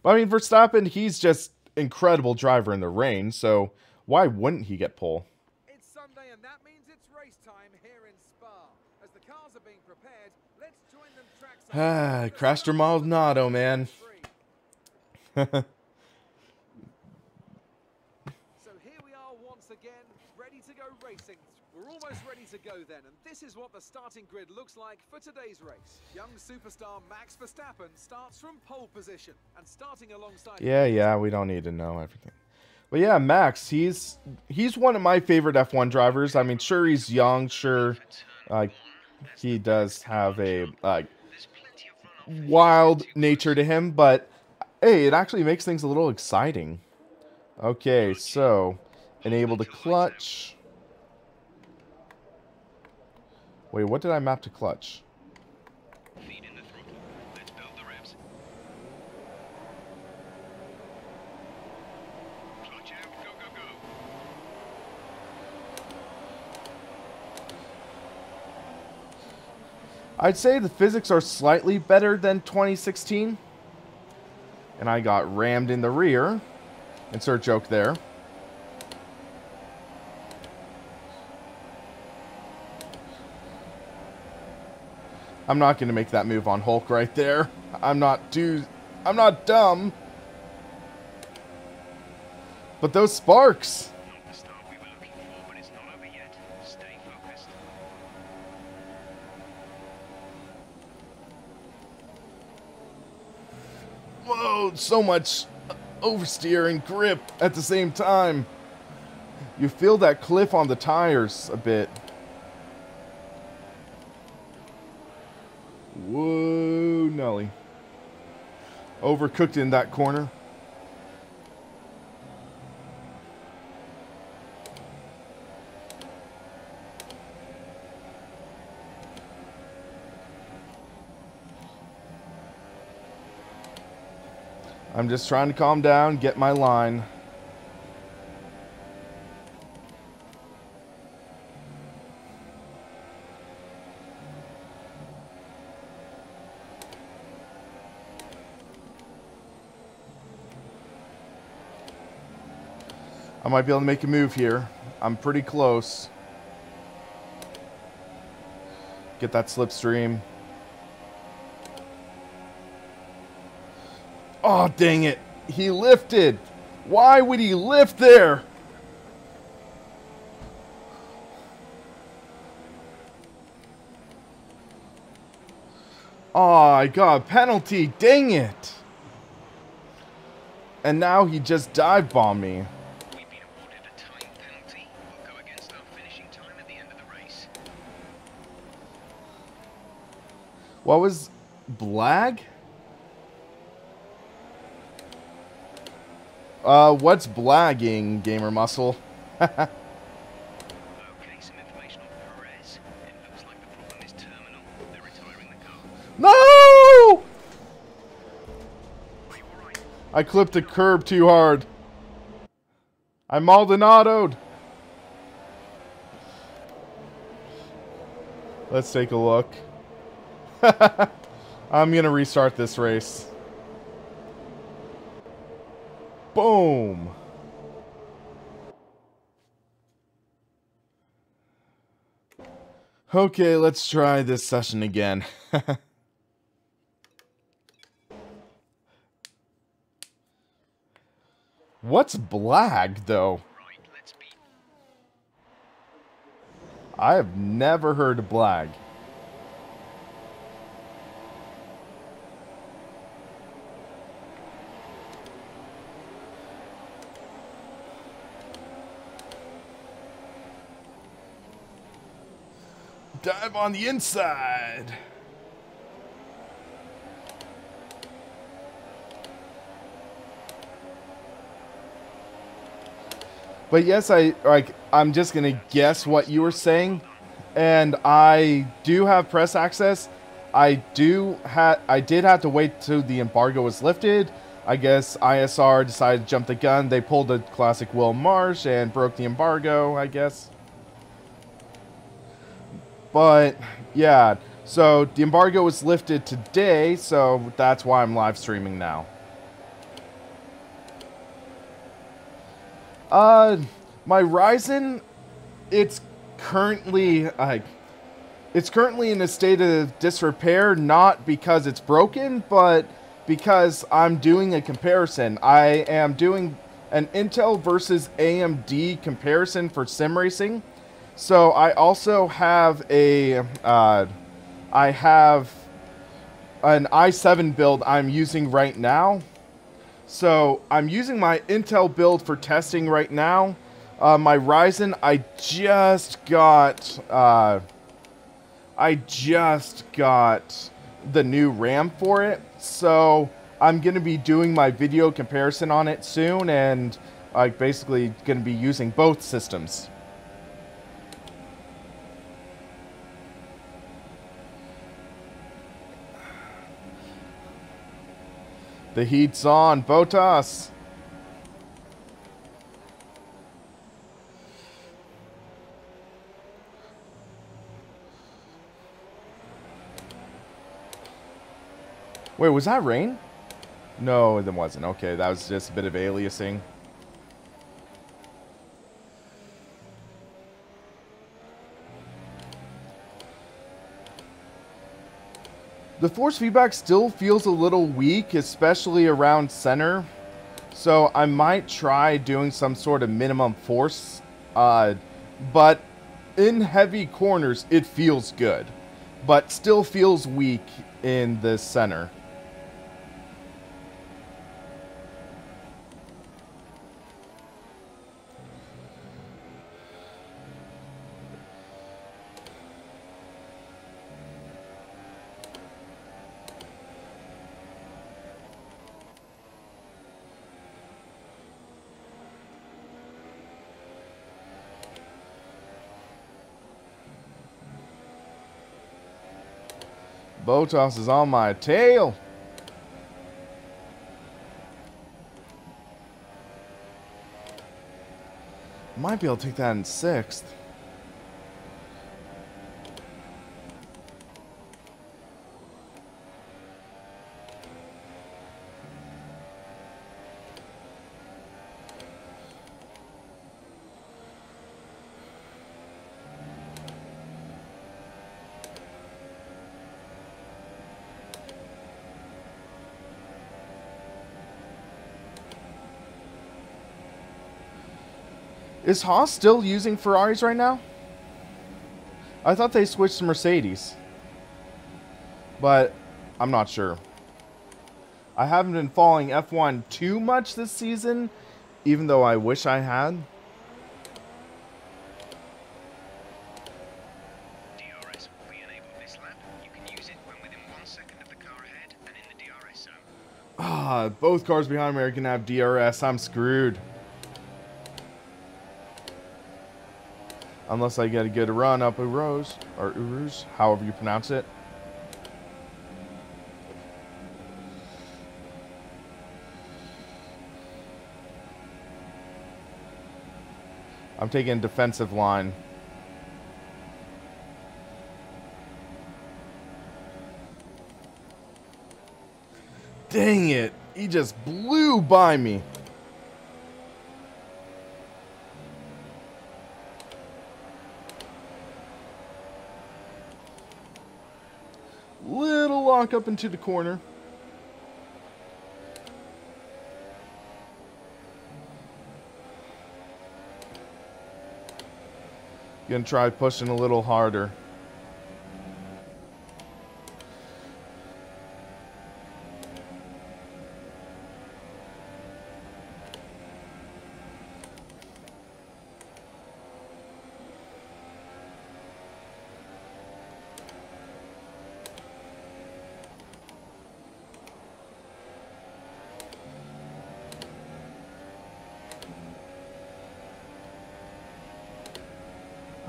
But I mean, Verstappen, he's just incredible driver in the rain, so why wouldn't he get pole? It's Sunday and that means it's race time here in Spa. As the cars are being prepared, let's join them trackside. Craster Maldonado, man. So here we are once again, ready to go racing. We're almost ready to go then, and this is what the starting grid looks like for today's race. Young superstar Max Verstappen starts from pole position and starting alongside... Yeah, we don't need to know everything. But yeah, Max, he's one of my favorite F1 drivers. I mean, sure, he's young, sure, he does have a wild nature to him, but hey, it actually makes things a little exciting. Okay, so enable the clutch. Wait, what did I map to clutch? Feed in the throttle. Let's build the revs. Clutch out. Go, go, go. I'd say the physics are slightly better than 2016. And I got rammed in the rear. Insert joke there. I'm not going to make that move on Hulk right there. I'm not dumb. But those sparks. Not the start we were looking for, but it's not over yet. Stay focused. Whoa, so much oversteer and grip at the same time. You feel that cliff on the tires a bit. Whoa, Nelly. Overcooked in that corner. I'm just trying to calm down, get my line. I might be able to make a move here. I'm pretty close. Get that slipstream. Oh, dang it. He lifted. Why would he lift there? Oh, I got a penalty. Dang it. And now he just dive bombed me. We've been awarded a time penalty. We'll go against our finishing time at the end of the race. What was Blag? What's blagging, Gamer Muscle? Okay, some information on Perez. It looks like the problem is terminal. They're retiring the car. No! Are you alright? I clipped the curb too hard. I Maldonado'd. Let's take a look. I'm gonna restart this race. Boom. Okay, let's try this session again. What's Blag, though? Right, let's be... I have never heard of Blag. Dive on the inside. But yes, I'm just gonna guess what you were saying, and I do have press access. I did have to wait till the embargo was lifted. I guess ISR decided to jump the gun. They pulled a classic Will Marsh and broke the embargo, I guess. But yeah, so the embargo was lifted today, so that's why I'm live streaming now. My Ryzen, it's currently in a state of disrepair, not because it's broken, but because I'm doing a comparison. I am doing an Intel versus AMD comparison for sim racing. So I also have I have an i7 build I'm using right now. So I'm using my Intel build for testing right now. My Ryzen, I just got the new RAM for it. So I'm going to be doing my video comparison on it soon, and like basically going to be using both systems. The heat's on, Botas. Wait, was that rain? No, it wasn't. Okay, that was just a bit of aliasing. The force feedback still feels a little weak, especially around center. So I might try doing some sort of minimum force. But in heavy corners, it feels good. But still feels weak in the center. Botas is on my tail. Might be able to take that in 6th. Is Haas still using Ferraris right now? I thought they switched to Mercedes. But I'm not sure. I haven't been following F1 too much this season, even though I wish I had. DRS will be enabled this lap. You can use it when within 1 second of the car ahead and in the DRS zone. Ah, both cars behind me are going to have DRS. I'm screwed. Unless I get a good run up Urus, or Urus, however you pronounce it. I'm taking defensive line. Dang it! He just blew by me. Little lock up into the corner. Gonna try pushing a little harder.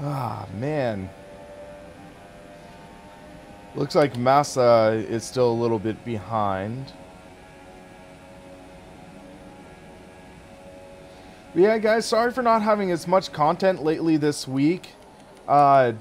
Ah, man. Looks like Massa is still a little bit behind. But yeah, guys, sorry for not having as much content lately this week. I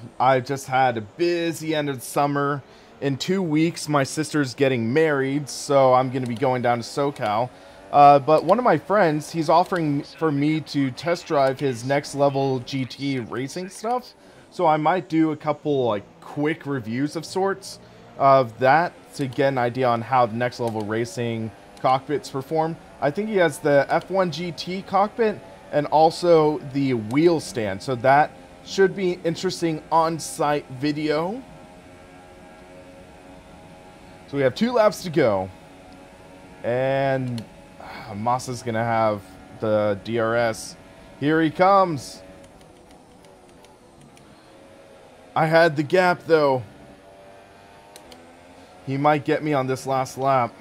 just had a busy end of the summer. In 2 weeks, my sister's getting married, so I'm going to be going down to SoCal. But one of my friends, he's offering for me to test drive his next level GT racing stuff. So I might do a couple like quick reviews of sorts of that to get an idea on how the next level racing cockpits perform. I think he has the F1 GT cockpit and also the wheel stand. So that should be interesting on-site video. So we have 2 laps to go. And Massa's going to have the DRS. Here he comes. I had the gap, though. He might get me on this last lap.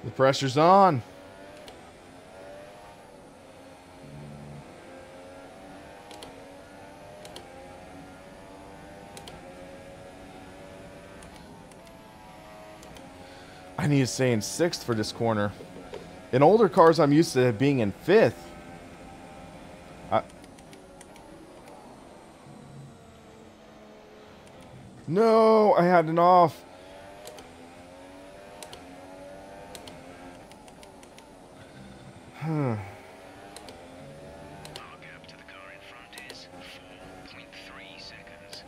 The pressure's on. I need to stay in 6th for this corner. In older cars, I'm used to being in 5th. No, I had an off. Our gap to the car in front is 4.3 seconds.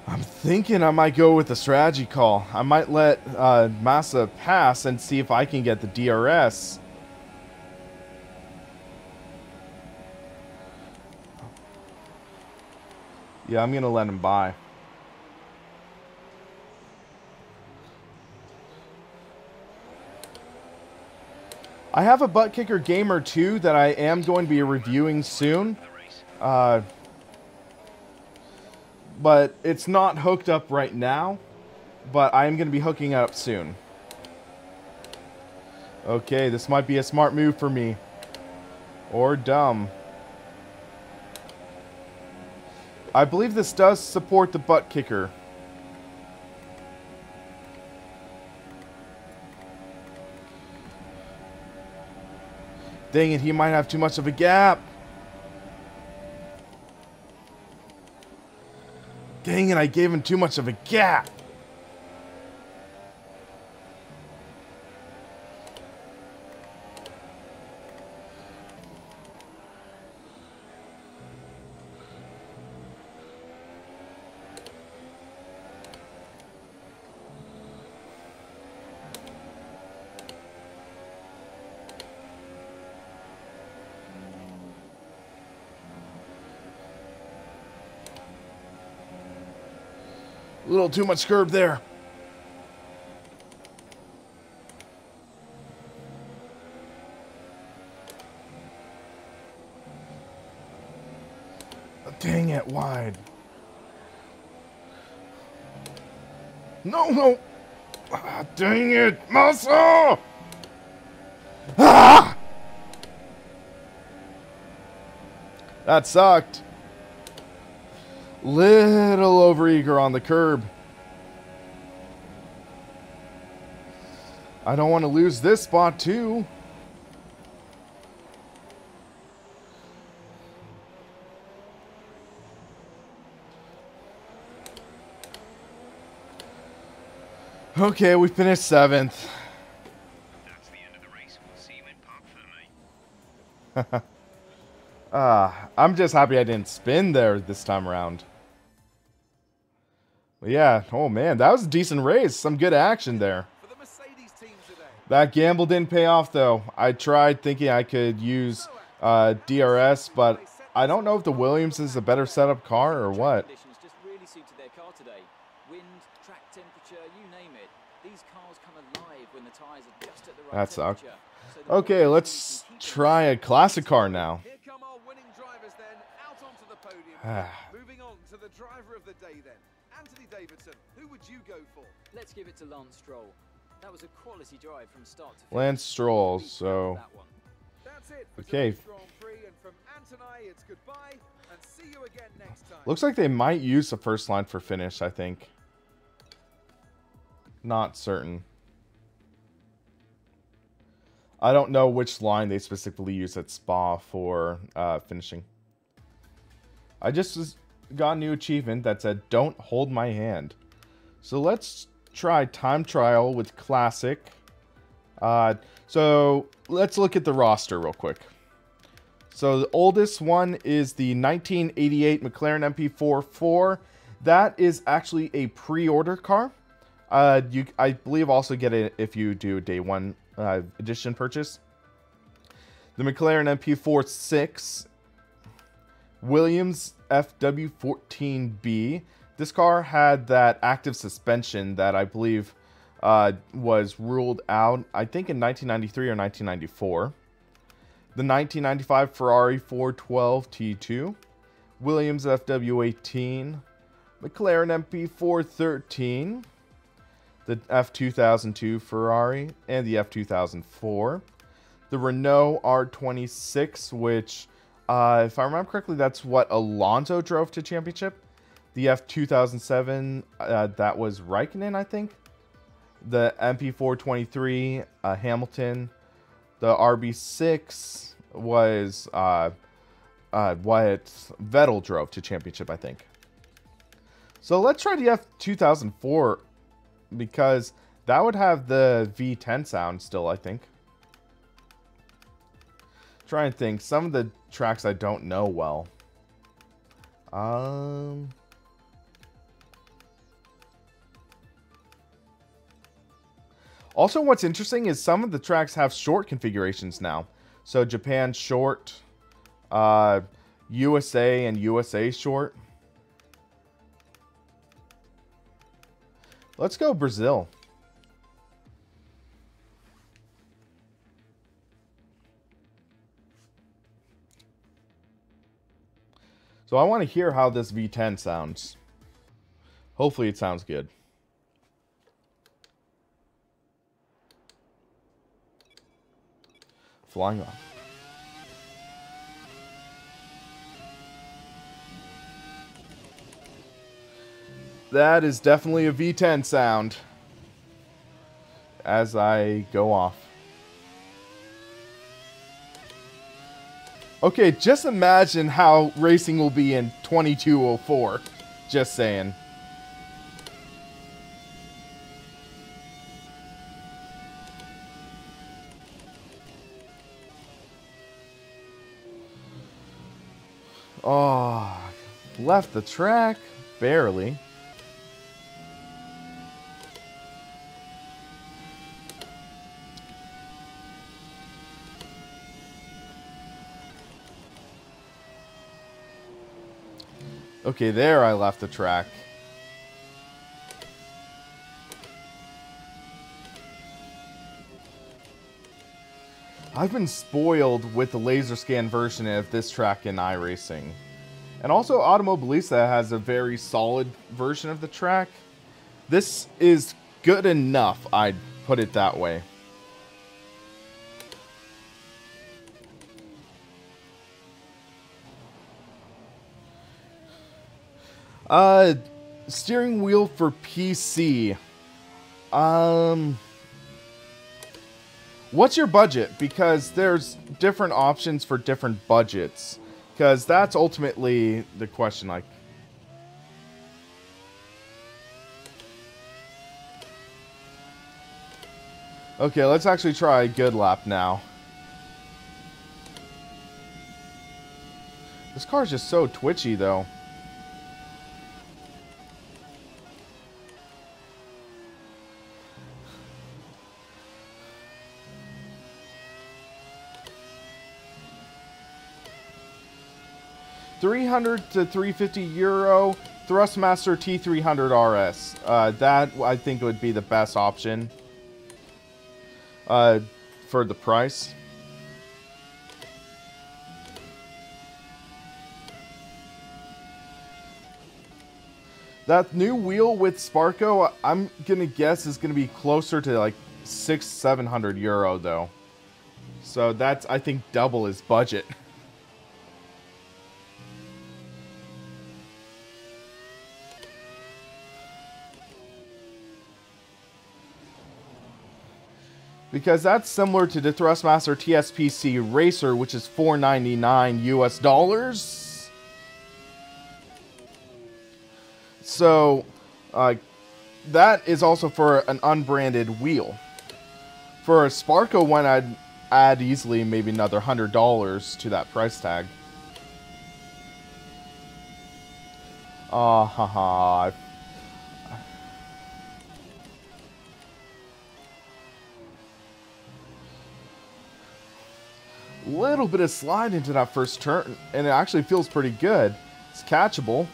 I'm thinking I might go with the strategy call. I might let Massa pass and see if I can get the DRS. Yeah, I'm going to let him by. I have a Butt Kicker Gamer 2 that I am going to be reviewing soon. But it's not hooked up right now. But I am going to be hooking it up soon. Okay, this might be a smart move for me. Or dumb. I believe this does support the Butt Kicker. Dang it, he might have too much of a gap. Dang it, I gave him too much of a gap. A little too much curb there. Dang it, wide. No, no. Ah, dang it, muscle. Ah! That sucked. Little overeager on the curb. I don't want to lose this spot too. Okay, we finished 7th. That's the end of the race. We'll see you in park for me. I'm just happy I didn't spin there this time around. But yeah, oh man, that was a decent race. Some good action there. For the Mercedes team today. That gamble didn't pay off though. I tried thinking I could use DRS, but I don't know if the Williams is a better setup car or what. Conditions just really suited their car today. Wind, track temperature, you name it. These cars come alive when the tires are just at the right That sucked. temperature. So the Okay, let's try a classic car now. Here come our winning drivers then, out onto the podium. Moving on to the driver of the day then. Anthony Davidson, who would you go for? Let's give it to Lance Stroll. That was a quality drive from start to finish. Lance Stroll, so That one. That's it for okay. today's Grand Prix, and from Anthony, it's goodbye and see you again next time. Looks like they might use the first line for finish, I think. Not certain. I don't know which line they specifically use at Spa for finishing. I just got a new achievement that said, don't hold my hand. So let's try time trial with Classic. So let's look at the roster real quick. So the oldest one is the 1988 McLaren MP4-4. That is actually a pre-order car. I believe also get it if you do a day one edition purchase. The McLaren MP4-6. Williams FW14B. This car had that active suspension that I believe was ruled out, I think, in 1993 or 1994. The 1995 Ferrari 412 T2, Williams FW18, McLaren MP413, the F2002 Ferrari, and the F2004. The Renault R26, which, if I remember correctly, that's what Alonso drove to championship. The F2007, that was Raikkonen, I think. The MP423, Hamilton. The RB6 was what Vettel drove to championship, I think. So let's try the F2004, because that would have the V10 sound still, I think. Try and think. Some of the tracks I don't know well. Also, what's interesting is some of the tracks have short configurations now. So Japan short, USA and USA short. Let's go Brazil. So I want to hear how this V10 sounds. Hopefully it sounds good. Flying off. That is definitely a V10 sound as I go off. Okay, just imagine how racing will be in 2204. Just saying. Oh, left the track. Barely. Okay, there I left the track. I've been spoiled with the laser scan version of this track in iRacing. And also Automobilista has a very solid version of the track. This is good enough, I'd put it that way. Steering wheel for PC. What's your budget? Because there's different options for different budgets. Because that's ultimately the question, like. Okay, let's actually try a good lap now. This car's just so twitchy, though. €300 to €350 Thrustmaster T300 RS. That I think would be the best option for the price. That new wheel with Sparko, I'm gonna guess is gonna be closer to like €600-700 though. So that's, I think, double his budget. Because that's similar to the Thrustmaster TSPC Racer, which is $499 US. So, that is also for an unbranded wheel. For a Sparko one, I'd add easily maybe another $100 to that price tag. Haha. Little bit of slide into that first turn, and it actually feels pretty good. It's catchable.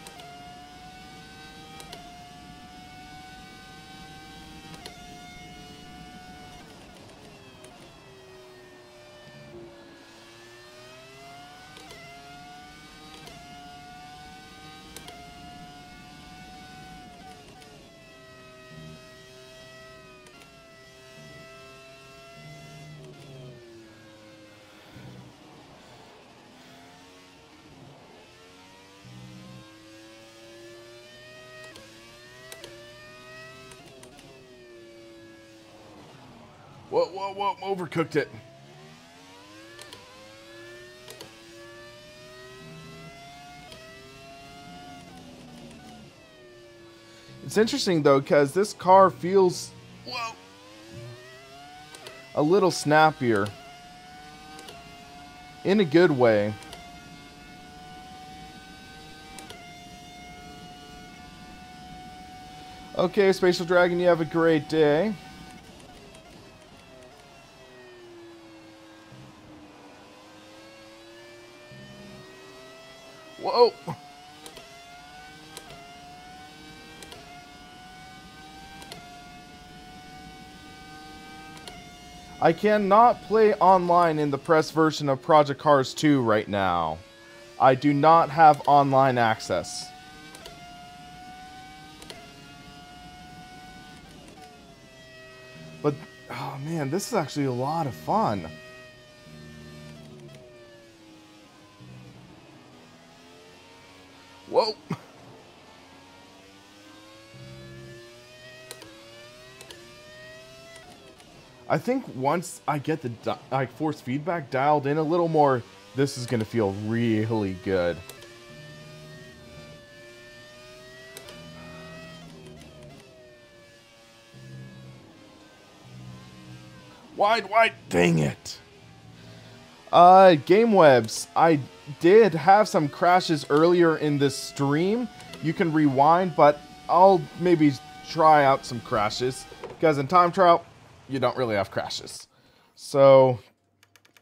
Whoa, whoa, whoa, overcooked it. It's interesting though, because this car feels, whoa, a little snappier. In a good way. Okay, Spatial Dragon, you have a great day. Whoa! I cannot play online in the press version of Project Cars 2 right now. I do not have online access. But, oh man, this is actually a lot of fun. Whoa! I think once I get the force feedback dialed in a little more, this is going to feel really good. Wide, dang it. Game webs. I did have some crashes earlier in this stream. You can rewind, but I'll maybe try out some crashes. Because in time trial, you don't really have crashes. So,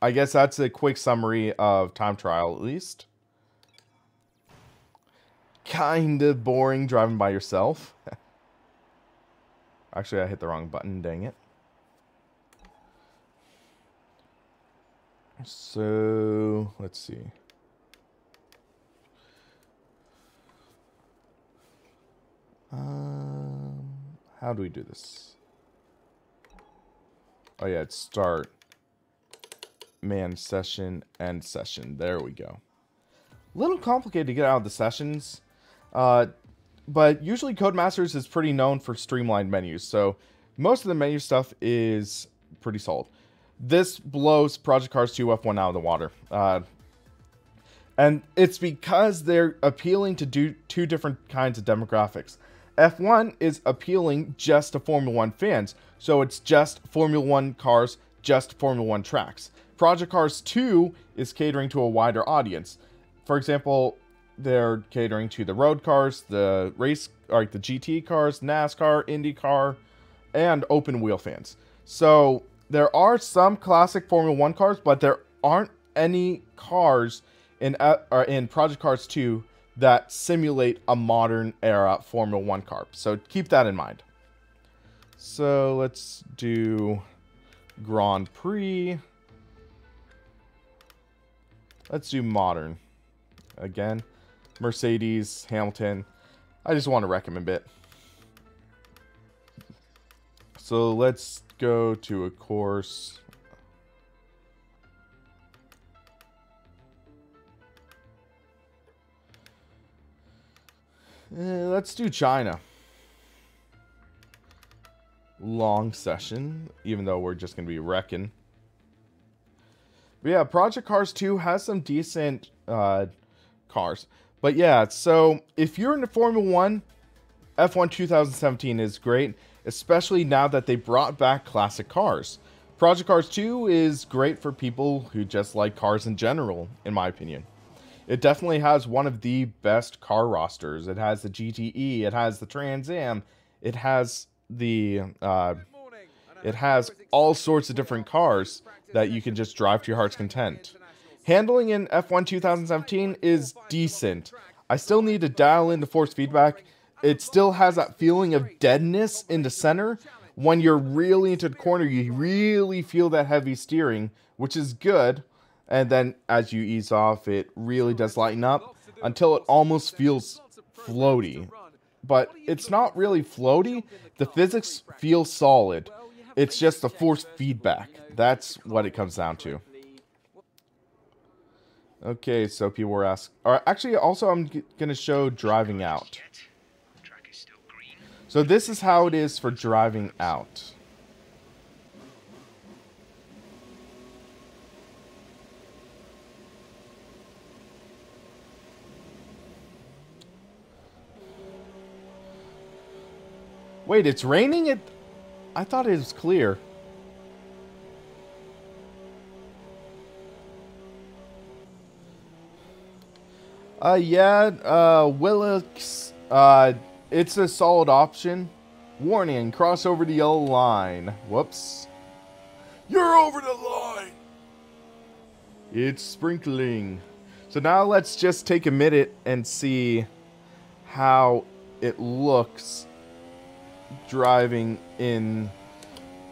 I guess that's a quick summary of time trial, at least. Kinda boring driving by yourself. Actually, I hit the wrong button, dang it. So, let's see. How do we do this? Oh yeah, it's start, man session, end session. There we go. A little complicated to get out of the sessions, but usually Codemasters is pretty known for streamlined menus, so most of the menu stuff is pretty solid. This blows Project Cars 2 F1 out of the water. And it's because they're appealing to two different kinds of demographics. F1 is appealing just to Formula 1 fans, so it's just Formula 1 cars, just Formula 1 tracks. Project Cars 2 is catering to a wider audience. For example, they're catering to the road cars, the race, like the GT cars, NASCAR, IndyCar, and open wheel fans. So there are some classic Formula 1 cars, but there aren't any cars in Project Cars 2 that simulate a modern era Formula 1 car. So keep that in mind. So let's do Grand Prix. Let's do modern. Again, Mercedes, Hamilton. I just want to wreck him a bit. So let's go to a course. Let's do China. Long session, even though we're just going to be wrecking. But yeah, Project Cars 2 has some decent cars. But yeah, so if you're into Formula 1, F1 2017 is great, especially now that they brought back classic cars. Project Cars 2 is great for people who just like cars in general, in my opinion. It definitely has one of the best car rosters. It has the GTE, it has the Trans Am, it has the it has all sorts of different cars that you can just drive to your heart's content. Handling in F1 2017 is decent. I still need to dial in the force feedback. It still has that feeling of deadness in the center. When you're really into the corner, you really feel that heavy steering, which is good. And then as you ease off, it really does lighten up until it almost feels floaty. But it's not really floaty. The physics feel solid. It's just the force feedback. That's what it comes down to. Okay, so people were asking. Actually, also I'm going to show driving out. So this is how it is for driving out. Wait, it's raining? I thought it was clear. Willix, it's a solid option. Warning, cross over the yellow line. Whoops. You're over the line! It's sprinkling. So now let's just take a minute and see how it looks driving in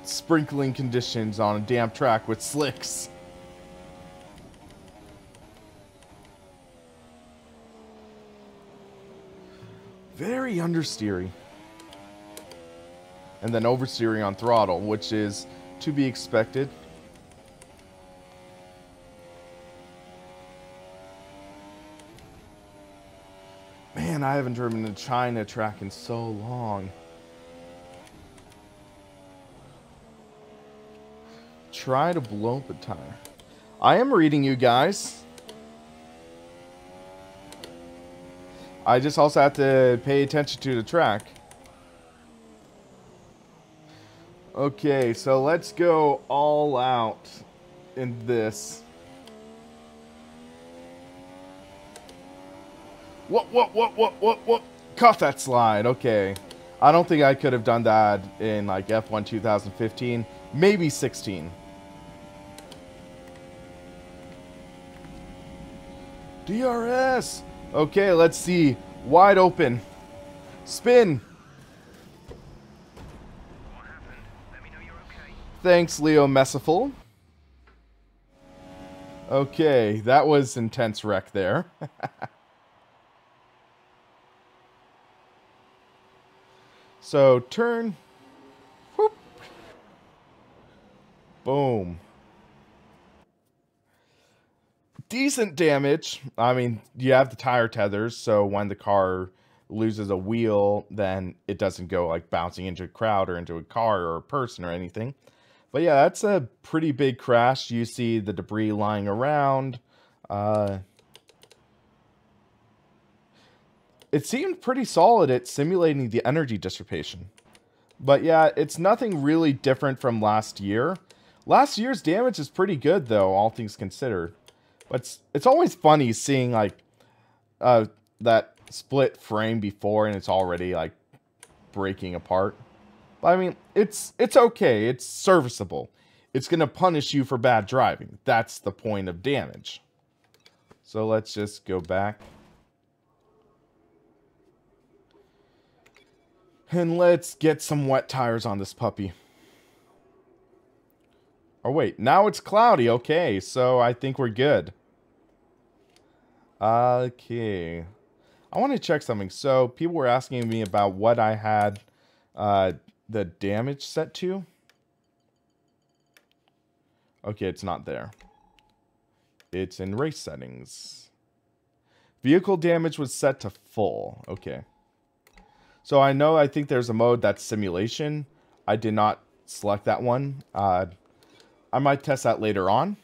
sprinkling conditions on a damp track with slicks. Very understeery. And then oversteering on throttle, which is to be expected. Man, I haven't driven a China track in so long. Try to blow up a tire. I am reading you guys. I just also have to pay attention to the track. Okay, so let's go all out in this. What? Caught that slide. Okay. I don't think I could have done that in like F1 2015, maybe 16. DRS. Okay, let's see. Wide open. Spin. What happened? Let me know you're okay. Thanks, Leo Messiful. Okay, that was intense wreck there. So, turn. Whoop. Boom. Decent damage. I mean, you have the tire tethers, so when the car loses a wheel, then it doesn't go like bouncing into a crowd or into a car or a person or anything. But yeah, that's a pretty big crash. You see the debris lying around. It seemed pretty solid at simulating the energy dissipation. But yeah, it's nothing really different from last year. Last year's damage is pretty good, though, all things considered. But it's always funny seeing, like, that split frame before and it's already, like, breaking apart. But, I mean, it's okay. It's serviceable. It's going to punish you for bad driving. That's the point of damage. So let's just go back. And let's get some wet tires on this puppy. Oh, wait. Now it's cloudy. Okay, so I think we're good. Okay. I want to check something. So, people were asking me about what I had the damage set to. Okay, it's not there. It's in race settings. Vehicle damage was set to full. Okay. So I think there's a mode that's simulation. I did not select that one. I might test that later on.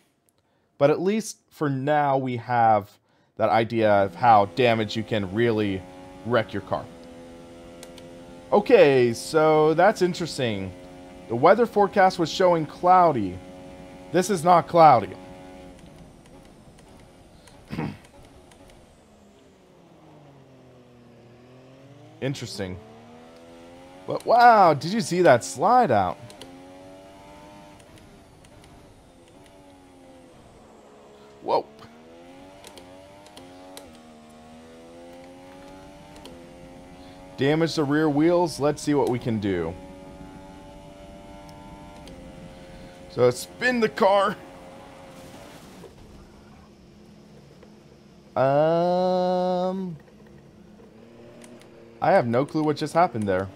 But at least for now, we have that idea of how damage you can really wreck your car. Okay, so that's interesting. The weather forecast was showing cloudy. This is not cloudy. Interesting. But wow, did you see that slide out? Whoa. Damage the rear wheels. Let's see what we can do. So spin the car. I have no clue what just happened there.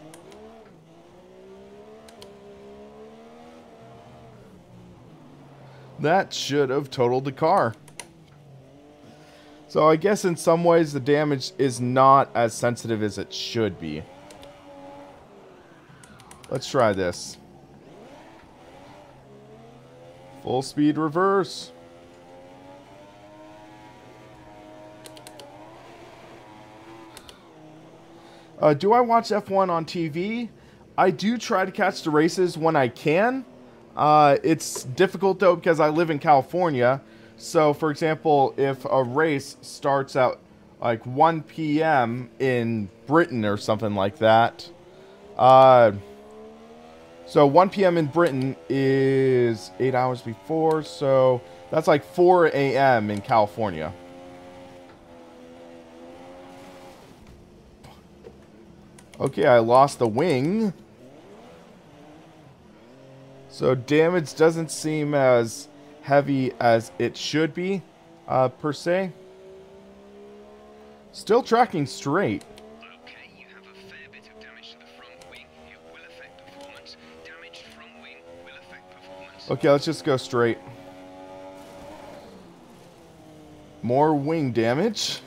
That should have totaled the car. So I guess in some ways the damage is not as sensitive as it should be. Let's try this. Full speed reverse. Do I watch F1 on TV? I do try to catch the races when I can. It's difficult though because I live in California. So for example, if a race starts at like 1 p.m. in Britain or something like that. So 1 p.m. in Britain is 8 hours before. So that's like 4 a.m. in California. Okay, I lost the wing. So damage doesn't seem as heavy as it should be, per se. Still tracking straight. Okay, you have a fair bit of damage to the front wing. It will affect performance. Damaged front wing will affect performance. Okay, let's just go straight. More wing damage.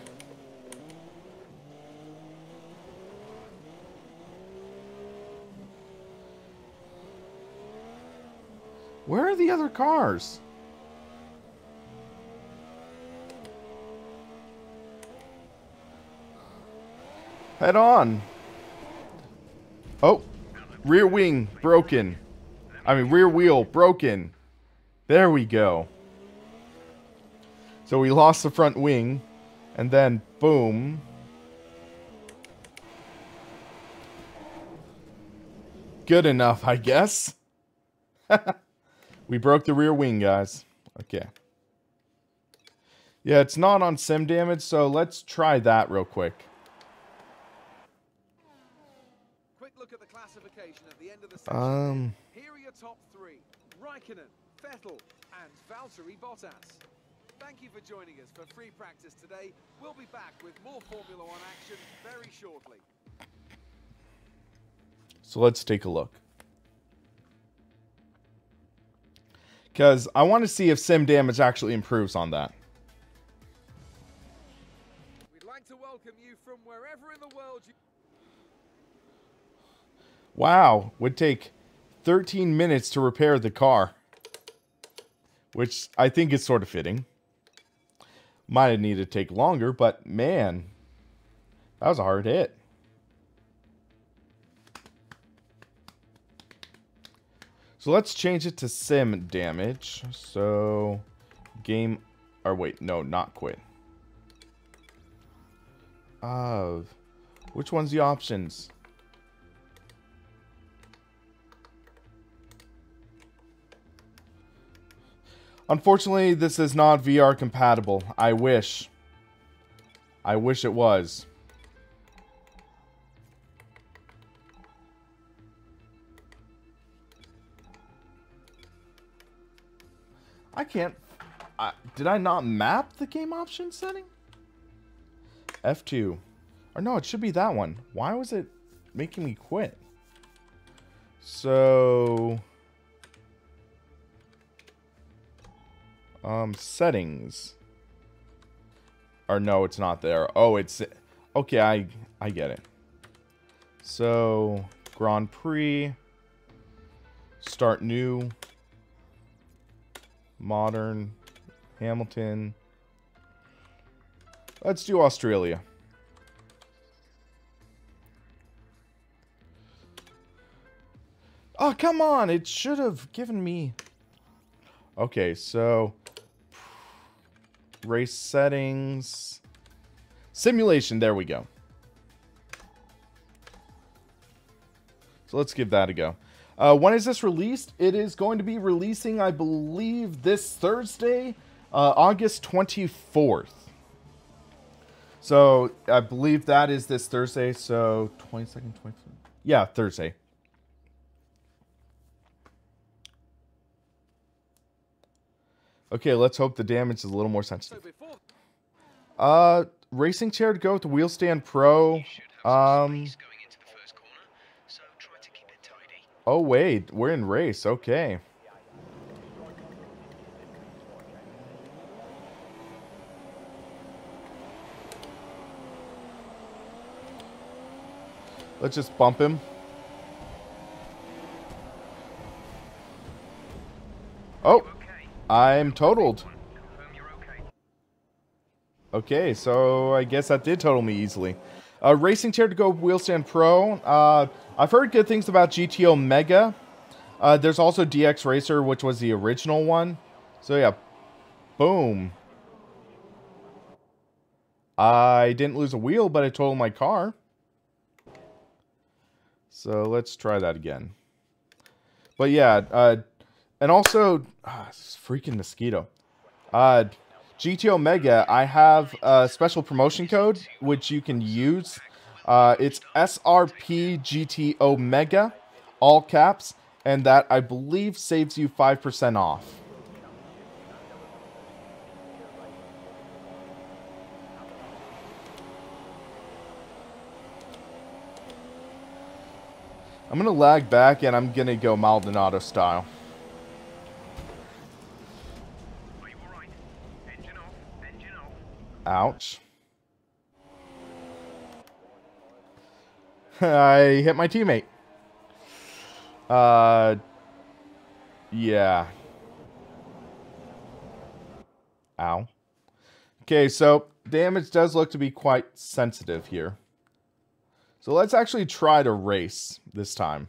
Where are the other cars? Head on. Oh, rear wing broken. I mean, rear wheel broken. There we go. So we lost the front wing, and then boom. Good enough, I guess. We broke the rear wing, guys. Okay. Yeah, it's not on sim damage, so let's try that real quick. Quick look at the classification at the end of the section. Here are your top three: Raikkonen, Vettel, and Valtteri Bottas. Thank you for joining us for free practice today. We'll be back with more Formula One action very shortly. So let's take a look. Because I want to see if sim damage actually improves on that. We'd like to welcome you from wherever in the world you... Wow, would take 13 minutes to repair the car. Which I think is sort of fitting. Might have needed to take longer, but man, that was a hard hit. So let's change it to sim damage. So game, or wait, no, not quit. Which one's the options? Unfortunately, this is not VR compatible. I wish. I wish it was. I can't... did I not map the game option setting? F2. Or no, it should be that one. Why was it making me quit? So... settings. Or no, it's not there. Oh, it's... Okay, I get it. So, Grand Prix. Start new. Modern. Hamilton. Let's do Australia. Oh, come on! It should have given me... Okay, so... Race settings. Simulation, there we go. So let's give that a go. When is this released? It is going to be releasing, I believe, this Thursday, August 24th. So I believe that is this Thursday, so 22nd, 23rd. Yeah, Thursday. Okay, let's hope the damage is a little more sensitive. Racing chair to go with the Wheel Stand Pro. Oh wait, we're in race. Okay. Let's just bump him. Oh. I'm totaled. Okay, so I guess that did total me easily. Racing chair to go with Wheelstand Pro. I've heard good things about GTO Mega. There's also DX Racer, which was the original one. So yeah, boom. I didn't lose a wheel, but I totaled my car. So let's try that again. But yeah, and also, this freaking mosquito. GTO Mega, I have a special promotion code, which you can use. It's SRP GTO Mega, all caps, and that, I believe, saves you 5% off. I'm going to lag back, and I'm going to go Maldonado style. Are you alright? Engine off, engine off. Ouch. I hit my teammate. Yeah. Ow. Okay, so damage does look to be quite sensitive here. So let's actually try to race this time.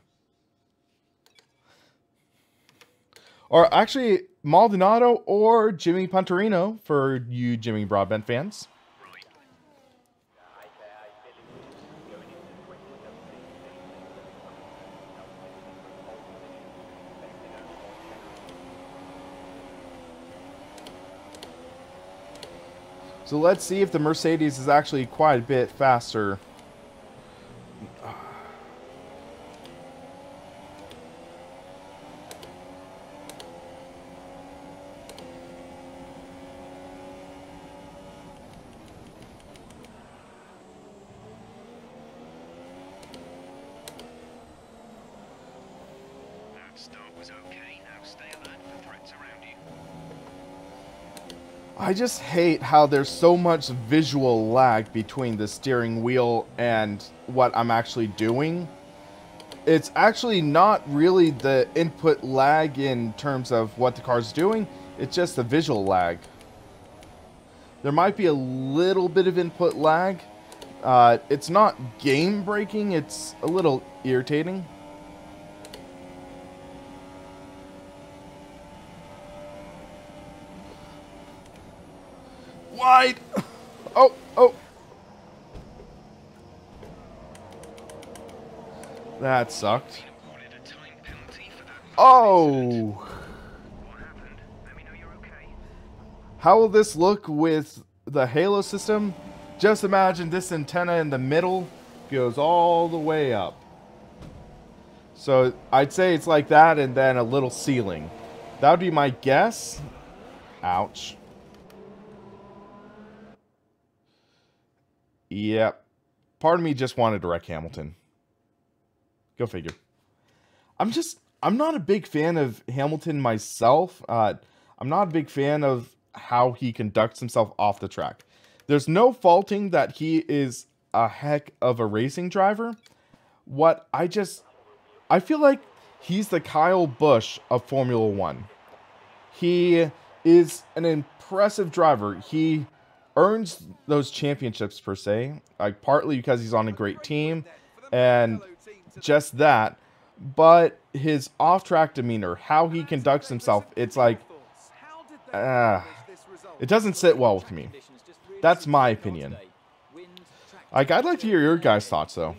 Or actually, Maldonado or Jimmy Punterino for you Jimmy Broadbent fans. So let's see if the Mercedes is actually quite a bit faster. That start was okay. Now stay alert for threats around you. I just hate how there's so much visual lag between the steering wheel and what I'm actually doing. It's actually not really the input lag in terms of what the car's doing. It's just the visual lag. There might be a little bit of input lag. It's not game breaking. It's a little irritating. Wide. Oh, oh. That sucked. Awarded a time penalty for that. Oh. What happened? Let me know you're okay. How will this look with the Halo system? Just imagine this antenna in the middle goes all the way up. So I'd say it's like that and then a little ceiling. That would be my guess. Ouch. Yep. Part of me just wanted to wreck Hamilton. Go figure. I'm not a big fan of Hamilton myself. I'm not a big fan of how he conducts himself off the track. There's no faulting that he is a heck of a racing driver. I feel like he's the Kyle Busch of Formula One. He is an impressive driver. He earns those championships per se, like partly because he's on a great team and just that, but his off-track demeanor, how he conducts himself, it's like it doesn't sit well with me. That's my opinion. Like, I'd like to hear your guys' thoughts though.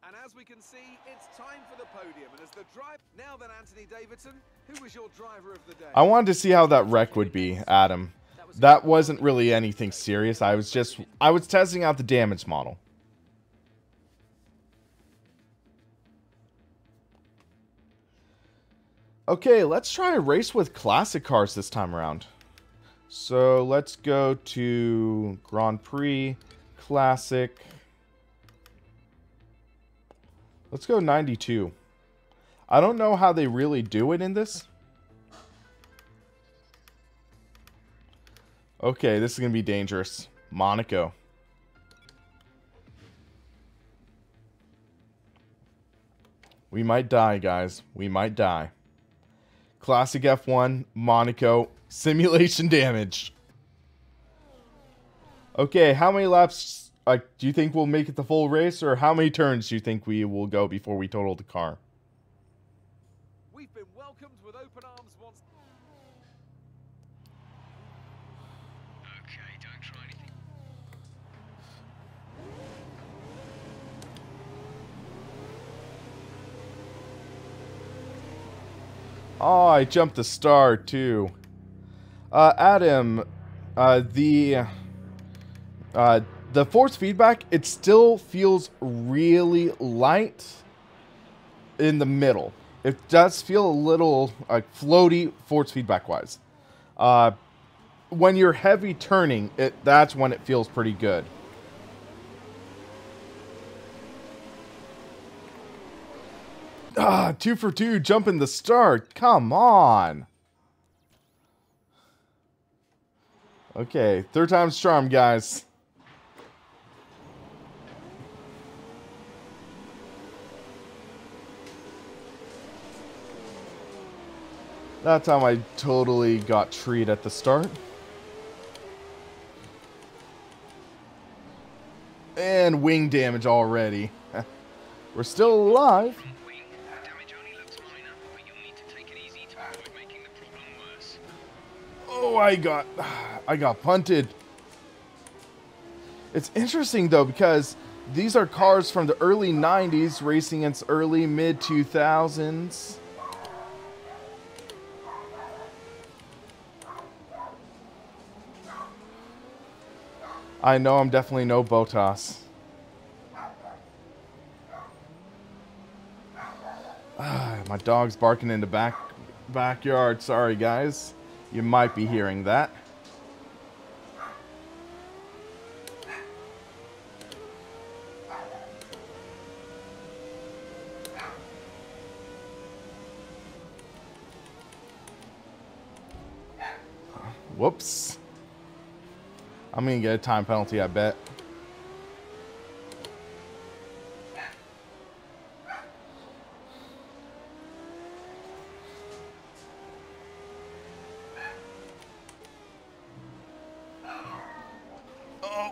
And as we can see, it's time for the podium. And as the drive now then, Anthony Davidson, who was your driver of the day? I wanted to see how that wreck would be, Adam. That wasn't really anything serious. I was testing out the damage model. Okay, let's try a race with classic cars this time around. So let's go to Grand Prix, Classic. Let's go 92. I don't know how they really do it in this. Okay, this is going to be dangerous. Monaco. We might die, guys. We might die. Classic F1, Monaco, simulation damage. Okay, how many laps do you think we'll make it the full race, or how many turns do you think we will go before we total the car? We've been welcomed with open arms once. Okay, don't try anything. Oh, I jumped the star too. Adam, the force feedback, it still feels really light in the middle. It does feel a little floaty force feedback wise. When you're heavy turning, that's when it feels pretty good. Ah, 2 for 2, jumping the start. Come on. Okay, third time's charm, guys. That time I totally got treed at the start. And wing damage already. We're still alive. Front wing. Damage only looks minor, but you'll need to take it easy to avoid making the problem worse. Oh, I got punted. It's interesting though, because these are cars from the early 90s racing against early mid 2000s. I know I'm definitely no Botas. My dog's barking in the backyard. Sorry, guys. You might be hearing that. Whoops. I'm gonna get a time penalty, I bet.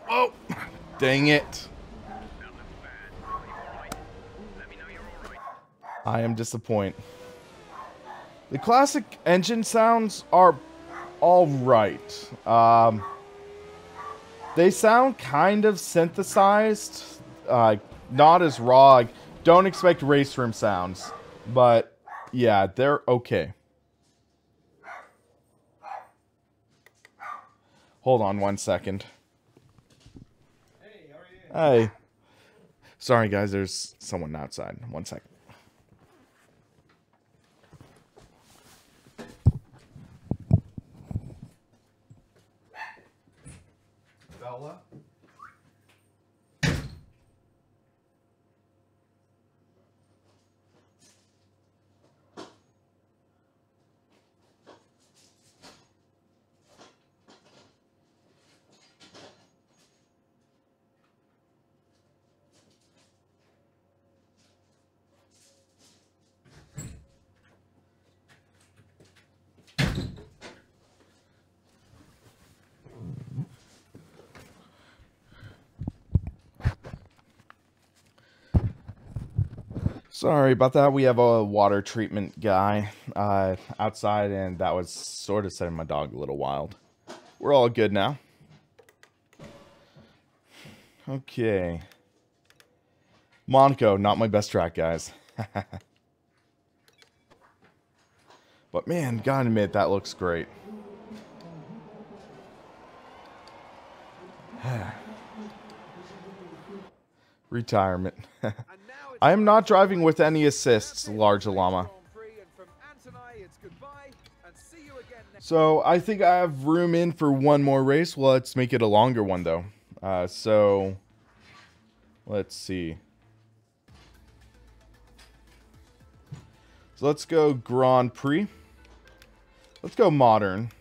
Oh, dang it. I am disappointed. The classic engine sounds are all right. They sound kind of synthesized, not as raw. Don't expect race room sounds, but yeah, they're okay. Hold on 1 second. Hey, how are you? Hey. Sorry, guys, there's someone outside. 1 second. Bella? Sorry about that. We have a water treatment guy outside, and that was sort of setting my dog a little wild. We're all good now. Okay. Monaco, not my best track, guys. But man, gotta admit, that looks great. Retirement. I am not driving with any assists, large llama. So I think I have room in for one more race. Well, let's make it a longer one though. So let's see. So let's go Grand Prix. Let's go modern.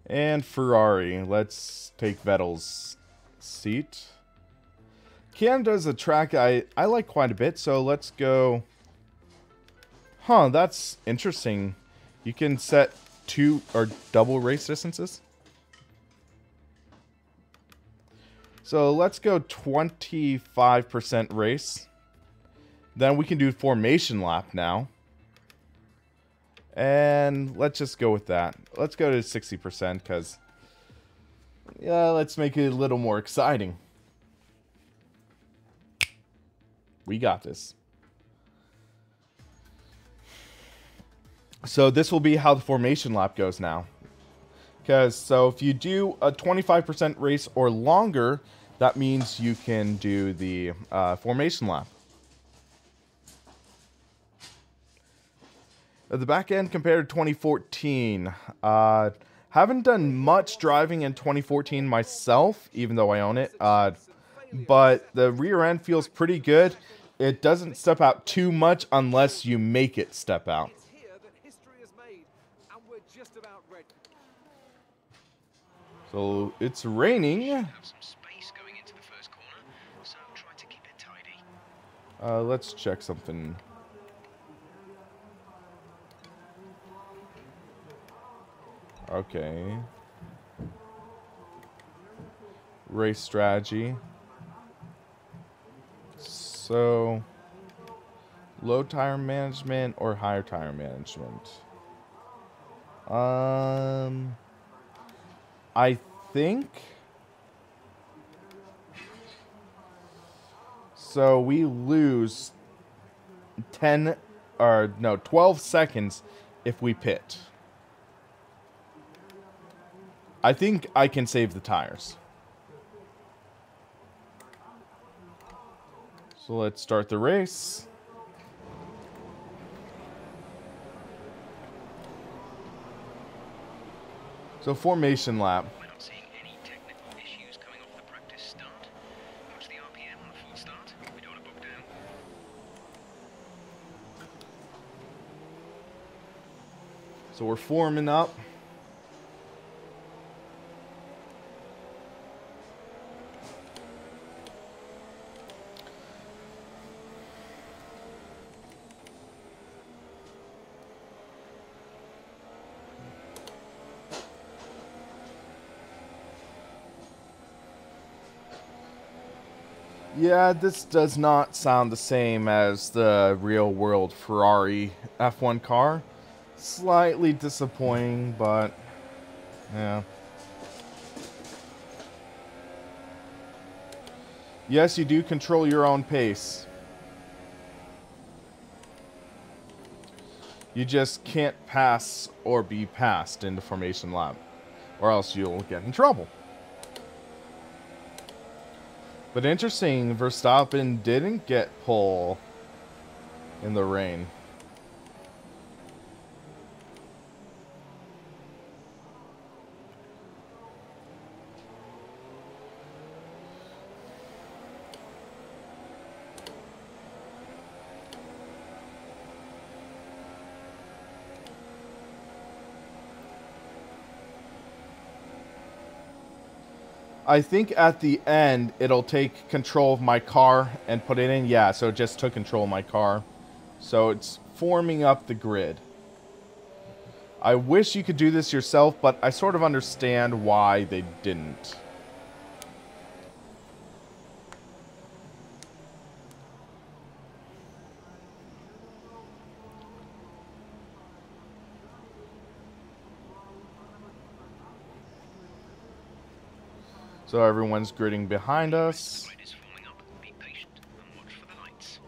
And Ferrari. Let's take Vettel's seat. Canada's a track I like quite a bit, so let's go. Huh, that's interesting. You can set 2 or double race distances. So let's go 25% race. Then we can do formation lap now. And let's just go with that. Let's go to 60% because, yeah, let's make it a little more exciting. We got this. So this will be how the formation lap goes now. So if you do a 25% race or longer, that means you can do the formation lap. At the back end compared to 2014, haven't done much driving in 2014 myself, even though I own it. But the rear end feels pretty good. It doesn't step out too much unless you make it step out. It's here that history is made, and we're just about ready. So it's raining. Have some space going into the first corner, so try to keep it tidy. Let's check something. Okay. Race strategy. So, low tire management or higher tire management? I think so. We lose 12 seconds if we pit. I think I can save the tires. So let's start the race. So formation lap. We're not seeing any technical issues coming off the practice start. Watch the RPM on the full start. We don't want to book down. So we're forming up. Yeah, this does not sound the same as the real-world Ferrari F1 car. Slightly disappointing, but yeah. Yes, you do control your own pace. You just can't pass or be passed in the formation lap, or else you'll get in trouble. But interesting, Verstappen didn't get pole in the rain. I think at the end, it'll take control of my car and put it in. Yeah, so it just took control of my car. So it's forming up the grid. I wish you could do this yourself, but I sort of understand why they didn't. So everyone's gridding behind us. Grid is forming up. Be patient and watch for the lights.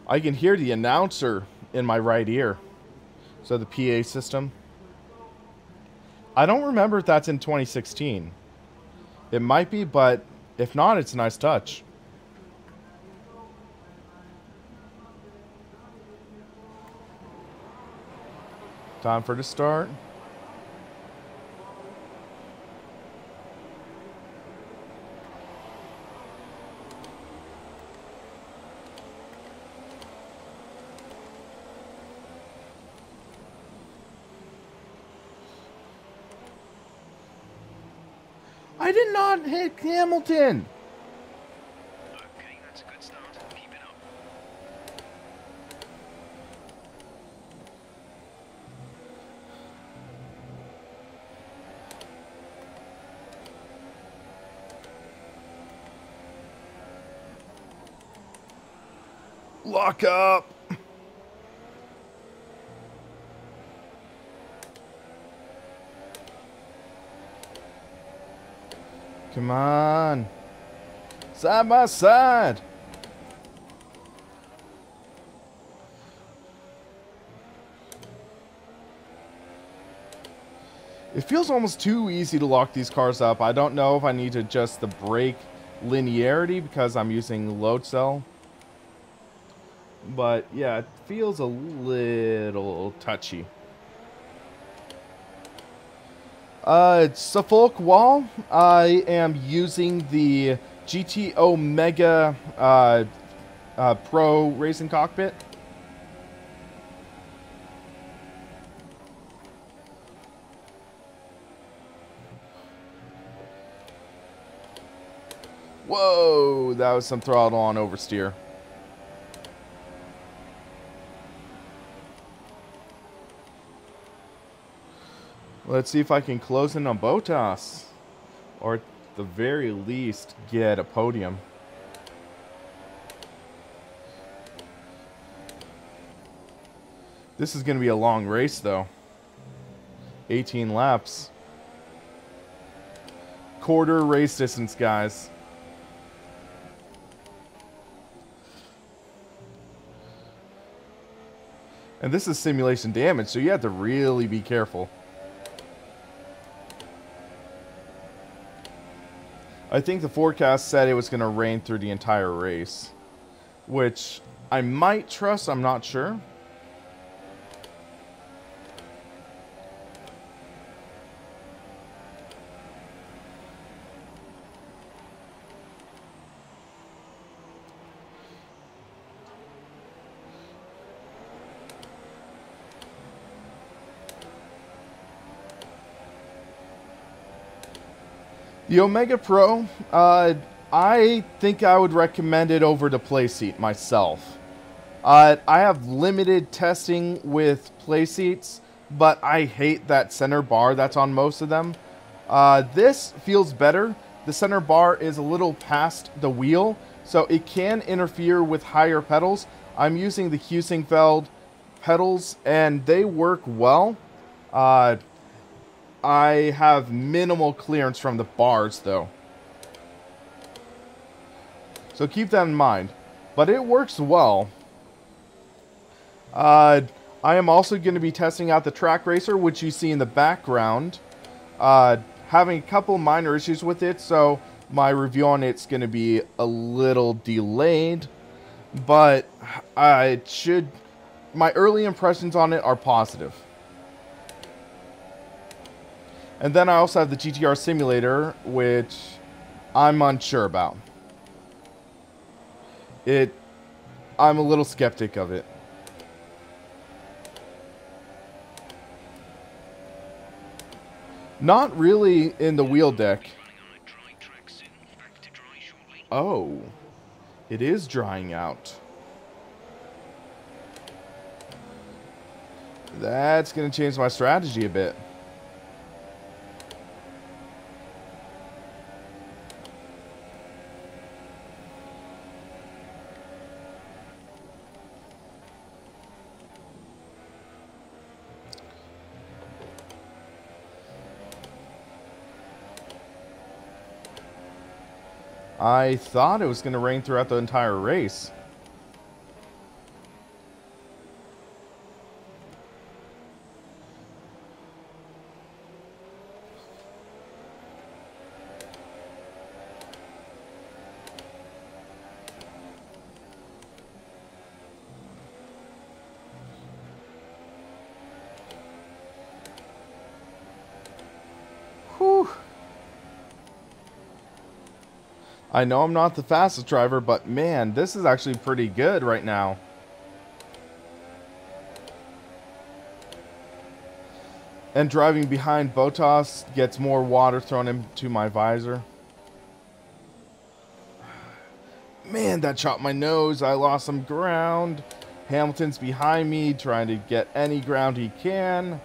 I can hear the announcer in my right ear. So the PA system. I don't remember if that's in 2016. It might be, but if not, it's a nice touch. Time for the start. I did not hit Hamilton. Okay, that's a good start. Keep it up. Lock up. Come on. Side by side. It feels almost too easy to lock these cars up. I don't know if I need to adjust the brake linearity because I'm using load cell. But yeah, it feels a little touchy. It's a Folk wall. I am using the GT Omega Pro Racing Cockpit. Whoa, that was some throttle on oversteer. Let's see if I can close in on Bottas. Or at the very least, get a podium. This is going to be a long race, though. 18 laps. Quarter race distance, guys. And this is simulation damage, so you have to really be careful. I think the forecast said it was going to rain through the entire race, which I might trust, I'm not sure. The Omega Pro, I think I would recommend it over the playseat myself. I have limited testing with playseats, but I hate that center bar that's on most of them. This feels better. The center bar is a little past the wheel, so it can interfere with higher pedals. I'm using the Heusinkveld pedals, and they work well. I have minimal clearance from the bars, though. So keep that in mind. But it works well. I am also going to be testing out the Track Racer, which you see in the background. Having a couple minor issues with it, so my review on it's going to be a little delayed. But my early impressions on it are positive. And then I also have the GTR simulator, which I'm unsure about. I'm a little skeptic of it. Not really in the wheel deck. Oh, it is drying out. That's going to change my strategy a bit. I thought it was going to rain throughout the entire race. Whew. I know I'm not the fastest driver, but man, this is actually pretty good right now. And driving behind Bottas gets more water thrown into my visor. Man, that chopped my nose. I lost some ground. Hamilton's behind me, trying to get any ground he can.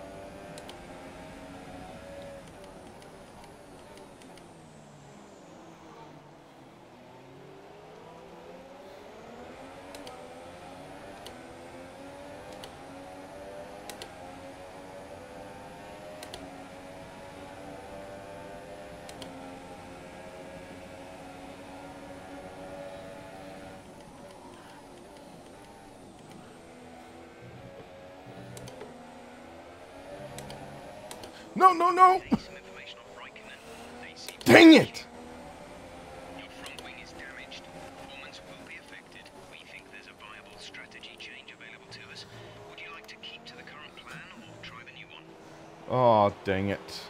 No, no, no! Take some information off Raikkonen. AC Dang it! Your front wing is damaged. Performance will be affected. We think there's a viable strategy change available to us. Would you like to keep to the current plan or try the new one? Oh, dang it.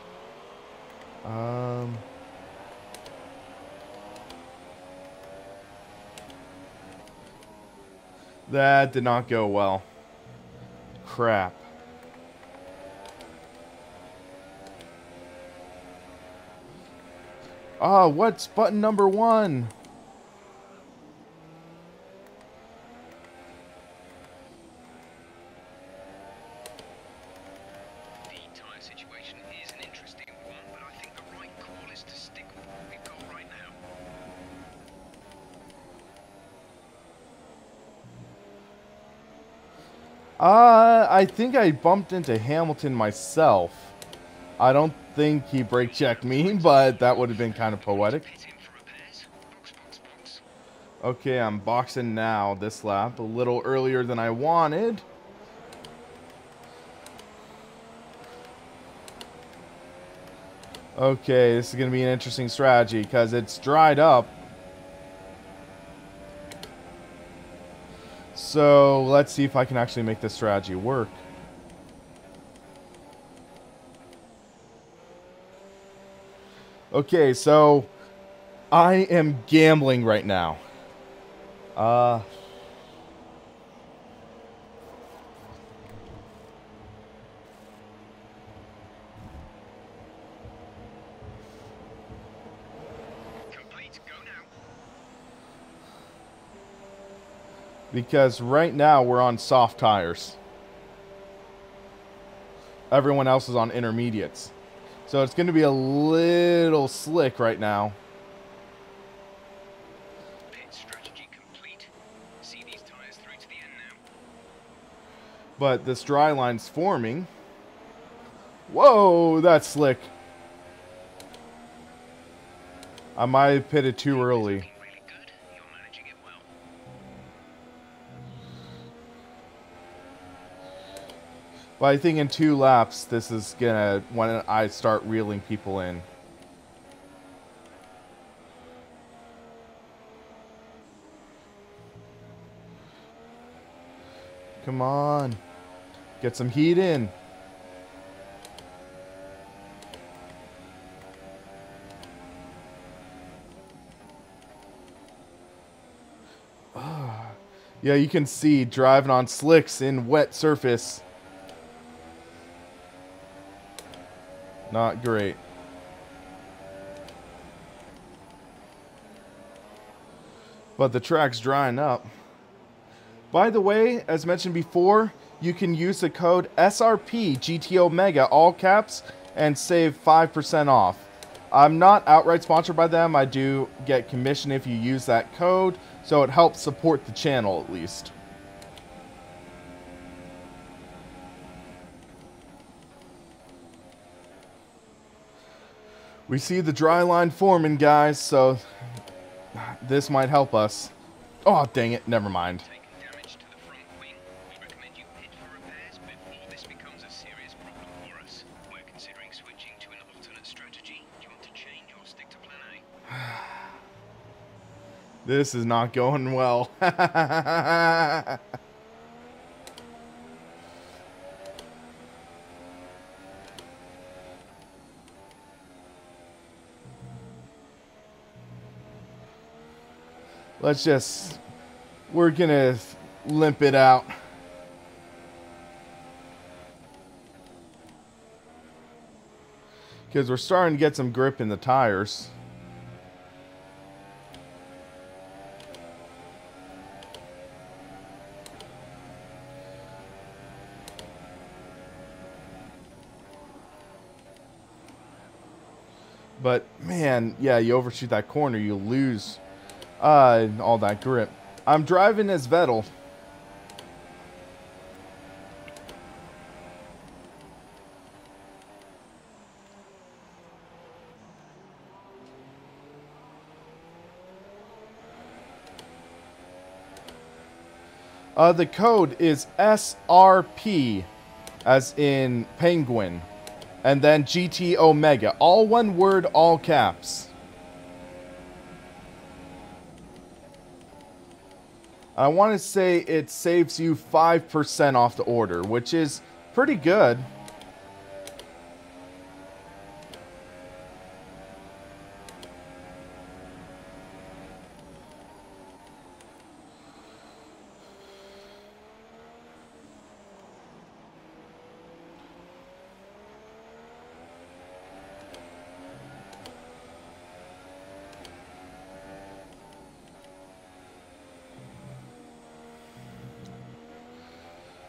That did not go well. Crap. Ah, what's button number 1? The tyre situation is an interesting one, but I think the right call is to stick with what we've got right now. I think I bumped into Hamilton myself. I don't think he brake checked me, but that would have been kind of poetic. Pit in for repairs. Box. Okay, I'm boxing now this lap, a little earlier than I wanted. Okay, this is going to be an interesting strategy because it's dried up. So let's see if I can actually make this strategy work. Okay, so I am gambling right now. Complete. Go now. Because right now we're on soft tires. Everyone else is on intermediates. So it's going to be a little slick right now. Pit strategy complete. See these tyres through to the end now. But this dry line's forming. Whoa, that's slick. I might have pitted too early. Looking really good. You're managing it well. But I think in 2 laps, this is gonna, when I start reeling people in. Come on. Get some heat in. Yeah, you can see driving on slicks in wet surface. Not great. But the track's drying up. By the way, as mentioned before, you can use the code SRP GTOmega, all caps, and save 5% off. I'm not outright sponsored by them. I do get commission if you use that code, so it helps support the channel at least. We see the dry line forming, guys, so this might help us. Oh, dang it. Never mind. Taken damage to the front wing. We recommend you pit for repairs before this becomes a serious problem for us. We're considering switching to an alternate strategy. Do you want to change or stick to plan A? This is not going well. Let's just... We're gonna limp it out. Because we're starting to get some grip in the tires. But, man, yeah, you overshoot that corner, you lose all that grip. I'm driving as Vettel. The code is SRP, as in penguin. And then GT Omega. All one word, all caps. I want to say it saves you 5% off the order, which is pretty good.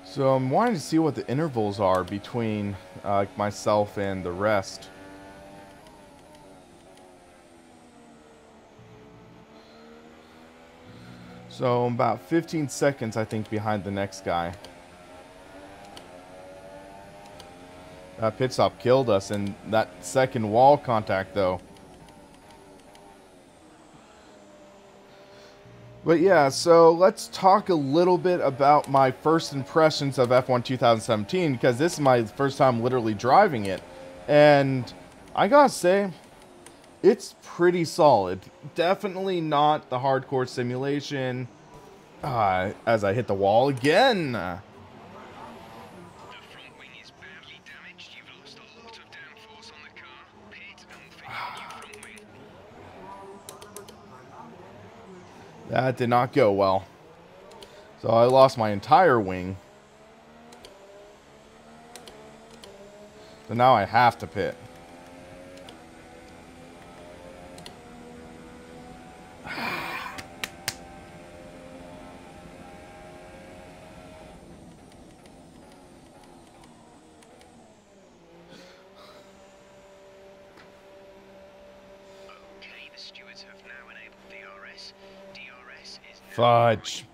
So I'm wanting to see what the intervals are between myself and the rest. So I'm about 15 seconds, I think, behind the next guy. That pit stop killed us, and that second wall contact, though. But yeah, so let's talk a little bit about my first impressions of F1 2017, because this is my first time literally driving it. And I gotta say, it's pretty solid. Definitely not the hardcore simulation. As I hit the wall again. The front wing is badly damaged. You've lost a lot of downforce on the car. Pit and fit your new front wing. That did not go well. So I lost my entire wing. So now I have to pit. Okay, the stewards have now enabled DRS. DRS is now Fudge.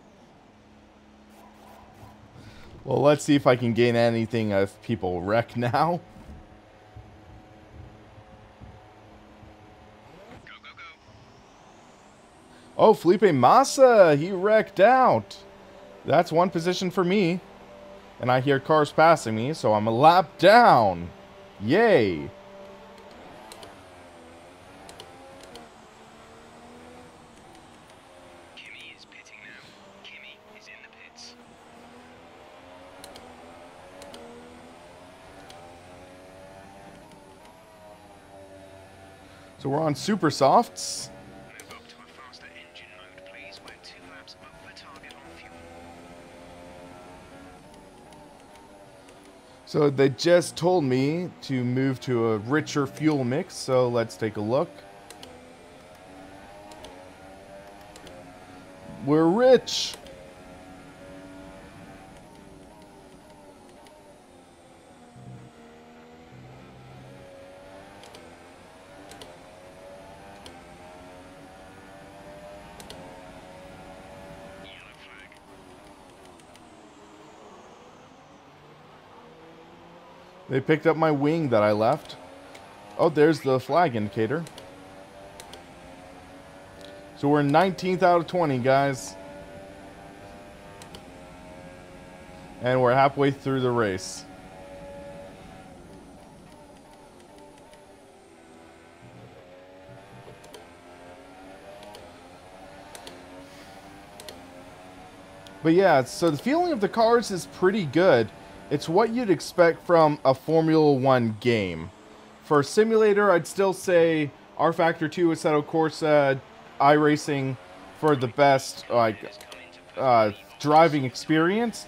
Well, let's see if I can gain anything if people wreck now. Go, go, go. Oh, Felipe Massa, he wrecked out. That's one position for me. And I hear cars passing me, so I'm a lap down. Yay. Kimi is pitting now. Kimi is in the pits. So we're on super softs. Move up to a faster engine mode, please. We're 2 laps over target on fuel. So they just told me to move to a richer fuel mix, so let's take a look. We're rich. Yellow flag. They picked up my wing that I left. Oh, there's the flag indicator. So we're 19th out of 20, guys. And we're halfway through the race. But yeah, so the feeling of the cars is pretty good. It's what you'd expect from a Formula 1 game. For a simulator, I'd still say R-Factor 2, Assetto Corsa, iRacing for the best driving experience.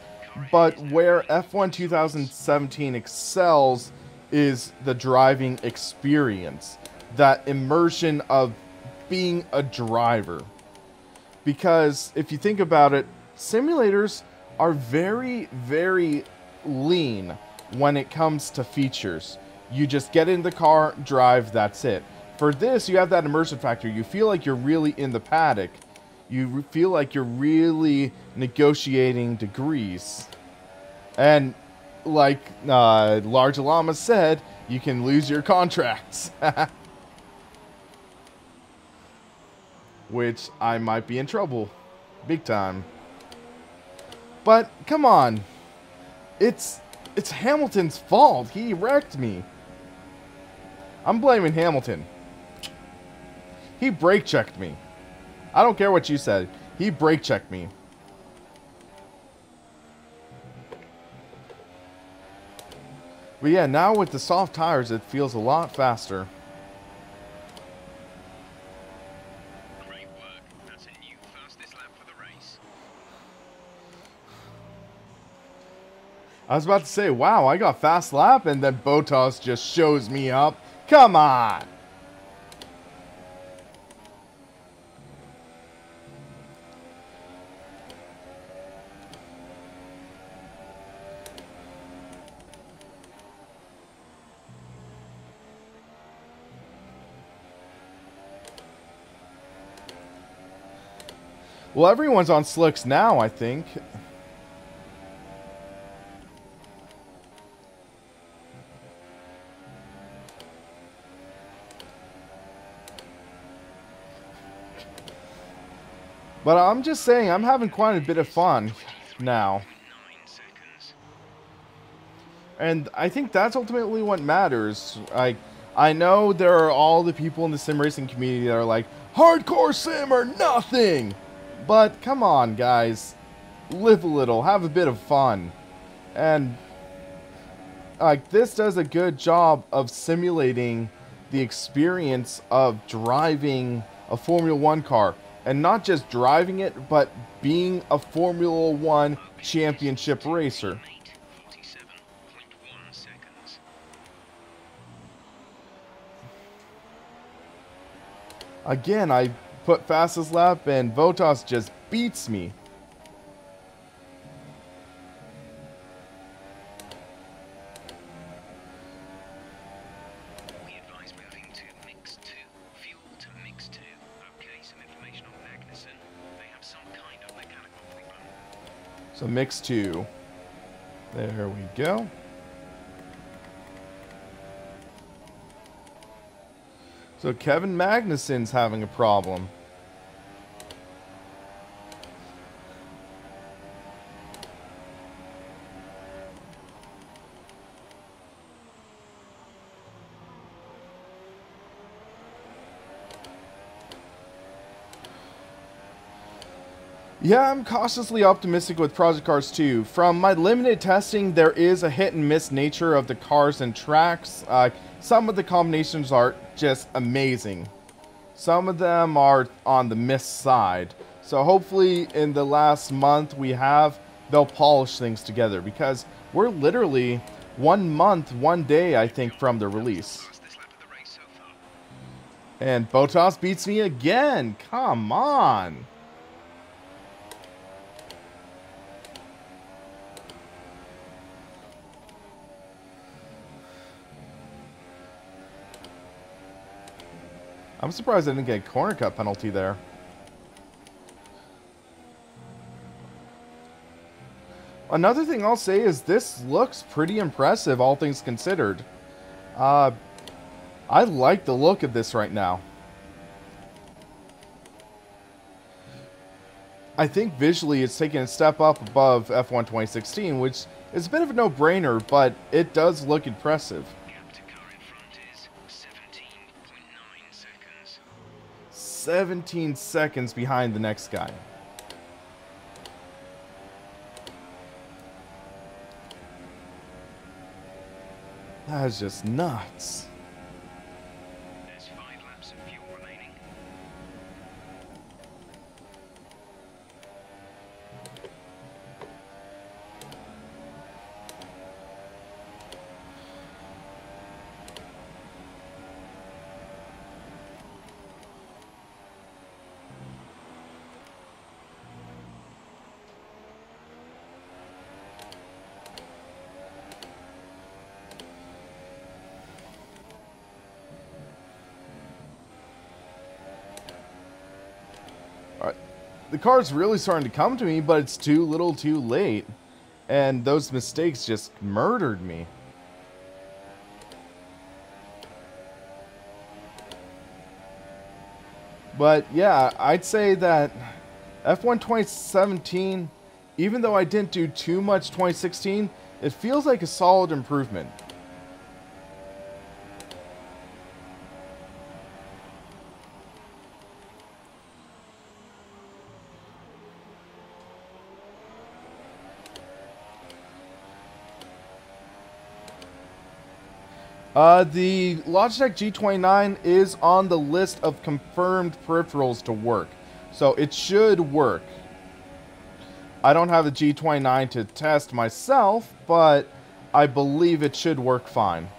But where F1 2017 excels is the driving experience. That immersion of being a driver. Because if you think about it, simulators are very, very lean when it comes to features. You just get in the car, drive, that's it. For this, you have that immersion factor. You feel like you're really in the paddock. You feel like you're really negotiating degrees. And like Large Llama said, you can lose your contracts. Which I might be in trouble. Big time. But, come on. It's Hamilton's fault. He wrecked me. I'm blaming Hamilton. He brake checked me. I don't care what you said. He brake checked me. But yeah, now with the soft tires, it feels a lot faster. Great work. That's a new fastest lap for the race. I was about to say, wow, I got fast lap, and then Bottas just shows me up. Come on! Well, everyone's on slicks now, I think. But I'm just saying, I'm having quite a bit of fun now. 9 seconds. And I think that's ultimately what matters. I know there are all the people in the sim racing community that are like, hardcore sim or nothing! But come on, guys. Live a little, have a bit of fun. And like, this does a good job of simulating the experience of driving a Formula 1 car. And not just driving it, but being a Formula 1 championship racer. 47.1 seconds. Again, I put fastest lap and Bottas just beats me. We advise moving to mix 2. Fuel to mix 2. Okay, some information on Magnussen. They have some kind of mechanical problem. So mix 2. There we go. So Kevin Magnussen's having a problem. Yeah, I'm cautiously optimistic with Project Cars 2. From my limited testing, there is a hit and miss nature of the cars and tracks. Some of the combinations are just amazing. Some of them are on the miss side. So hopefully in the last month they'll polish things together, because we're literally 1 month, 1 day, I think, from the release. Fastest lap of the race so far. And Bottas beats me again. Come on. I'm surprised I didn't get a corner cut penalty there. Another thing I'll say is this looks pretty impressive, all things considered. I like the look of this right now. I think visually it's taking a step up above F1 2016, which is a bit of a no-brainer, but it does look impressive. Gap to car in front is 17.9 seconds. 17 seconds behind the next guy. That is just nuts. There's 5 laps of fuel remaining. The car's really starting to come to me, but it's too little too late. And those mistakes just murdered me. But yeah, I'd say that F1 2017, even though I didn't do too much 2016, it feels like a solid improvement. The Logitech G29 is on the list of confirmed peripherals to work, so it should work. I don't have the G29 to test myself, but I believe it should work fine.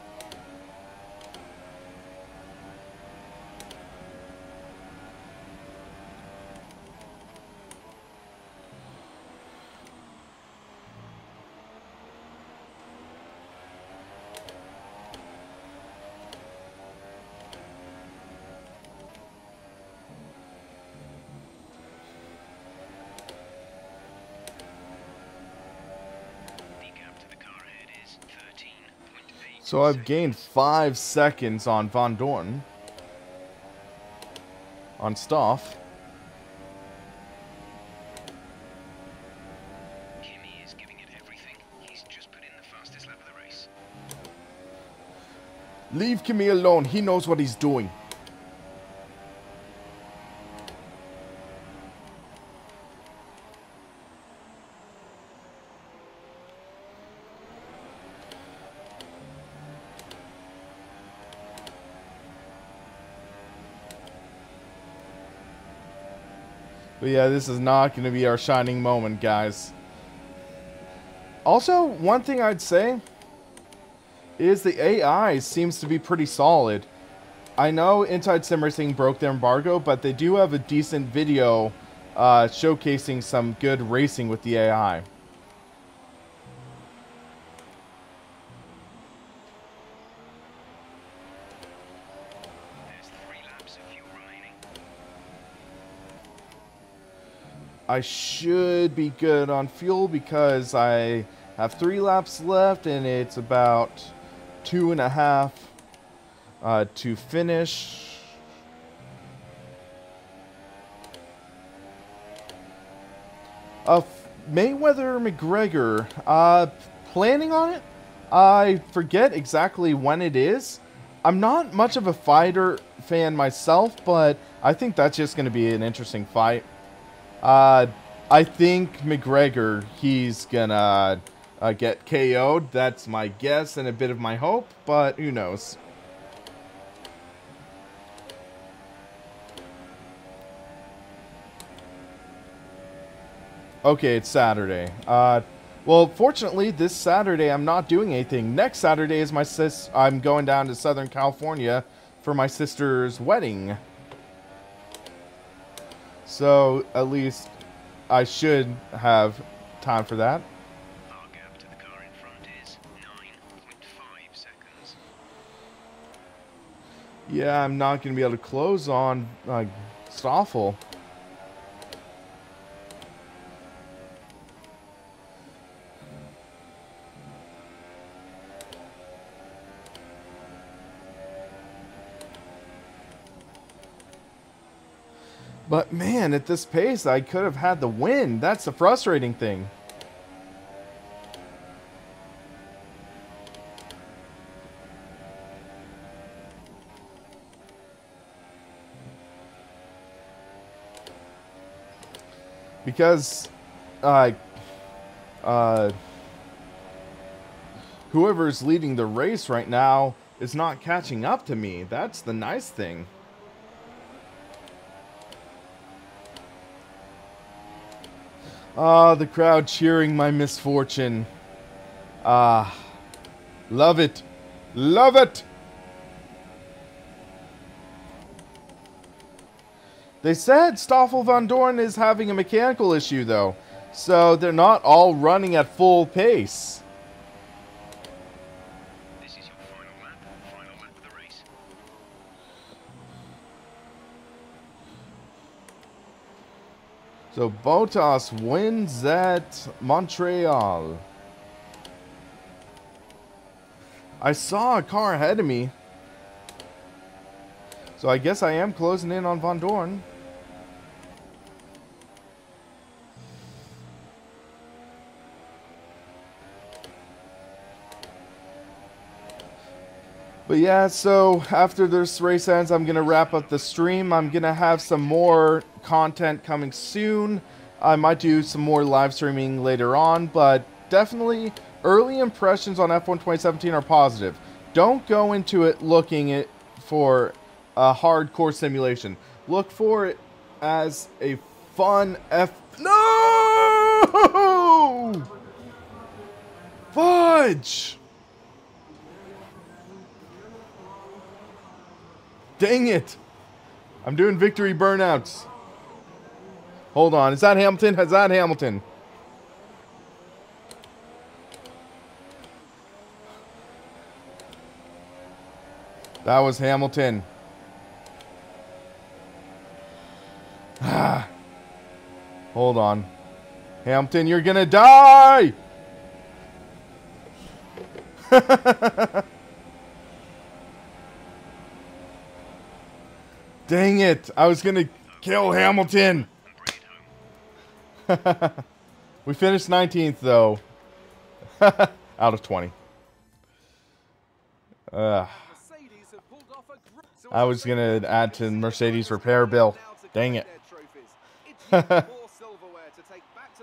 So I've gained 5 seconds on Von Dorn. On Stoff. Kimi is giving it everything. He's just put in the fastest lap of the race. Leave Kimi alone. He knows what he's doing. But yeah, this is not going to be our shining moment, guys. Also, one thing I'd say is the AI seems to be pretty solid. I know Inside Sim Racing broke their embargo, but they do have a decent video showcasing some good racing with the AI. There's 3 laps of fuel remaining. I should be good on fuel because I have 3 laps left and it's about 2.5 to finish. Mayweather McGregor, planning on it. I forget exactly when it is. I'm not much of a fighter fan myself, but I think that's just going to be an interesting fight. I think McGregor, he's gonna get KO'd. That's my guess and a bit of my hope, but who knows. Okay, it's Saturday. Well, fortunately, this Saturday I'm not doing anything. Next Saturday is I'm going down to Southern California for my sister's wedding. So, at least I should have time for that. Our gap to the car in front is 9.5 seconds. Yeah, I'm not going to be able to close on Stoffel. But man, at this pace, I could have had the win. That's the frustrating thing. Because, whoever's leading the race right now is not catching up to me. That's the nice thing. Ah, the crowd cheering my misfortune. Ah, love it. Love it! They said Stoffel Van Dorn is having a mechanical issue, though. So they're not all running at full pace. This is your final lap of the race. So Bottas wins at Montreal. I saw a car ahead of me. So I guess I am closing in on Van Dorn. But yeah, so after this race ends, I'm going to wrap up the stream. I'm going to have some more content coming soon. I might do some more live streaming later on, but definitely early impressions on F1 2017 are positive. don't go into it looking for a hardcore simulation. Look for it as a fun No! Fudge! Dang it! I'm doing victory burnouts. Hold on. Is that Hamilton? Is that Hamilton? That was Hamilton. Hold on. Hamilton, you're gonna die! Dang it. I was gonna kill Hamilton. We finished 19th, though. Out of 20. I was going to add to Mercedes repair bill. Dang it.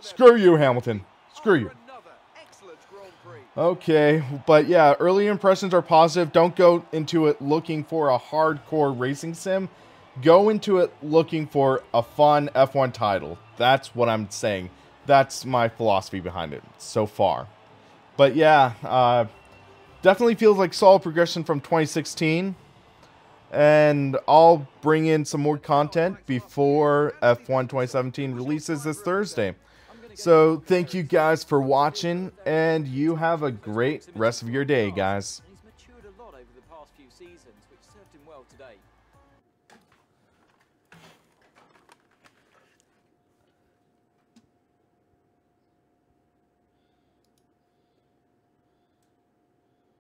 Screw you, Hamilton. Screw you. Okay, but yeah, early impressions are positive. Don't go into it looking for a hardcore racing sim. Go into it looking for a fun F1 title. That's what I'm saying. That's my philosophy behind it so far. But yeah, definitely feels like solid progression from 2016. And I'll bring in some more content before F1 2017 releases this Thursday. So thank you guys for watching, and you have a great rest of your day, guys.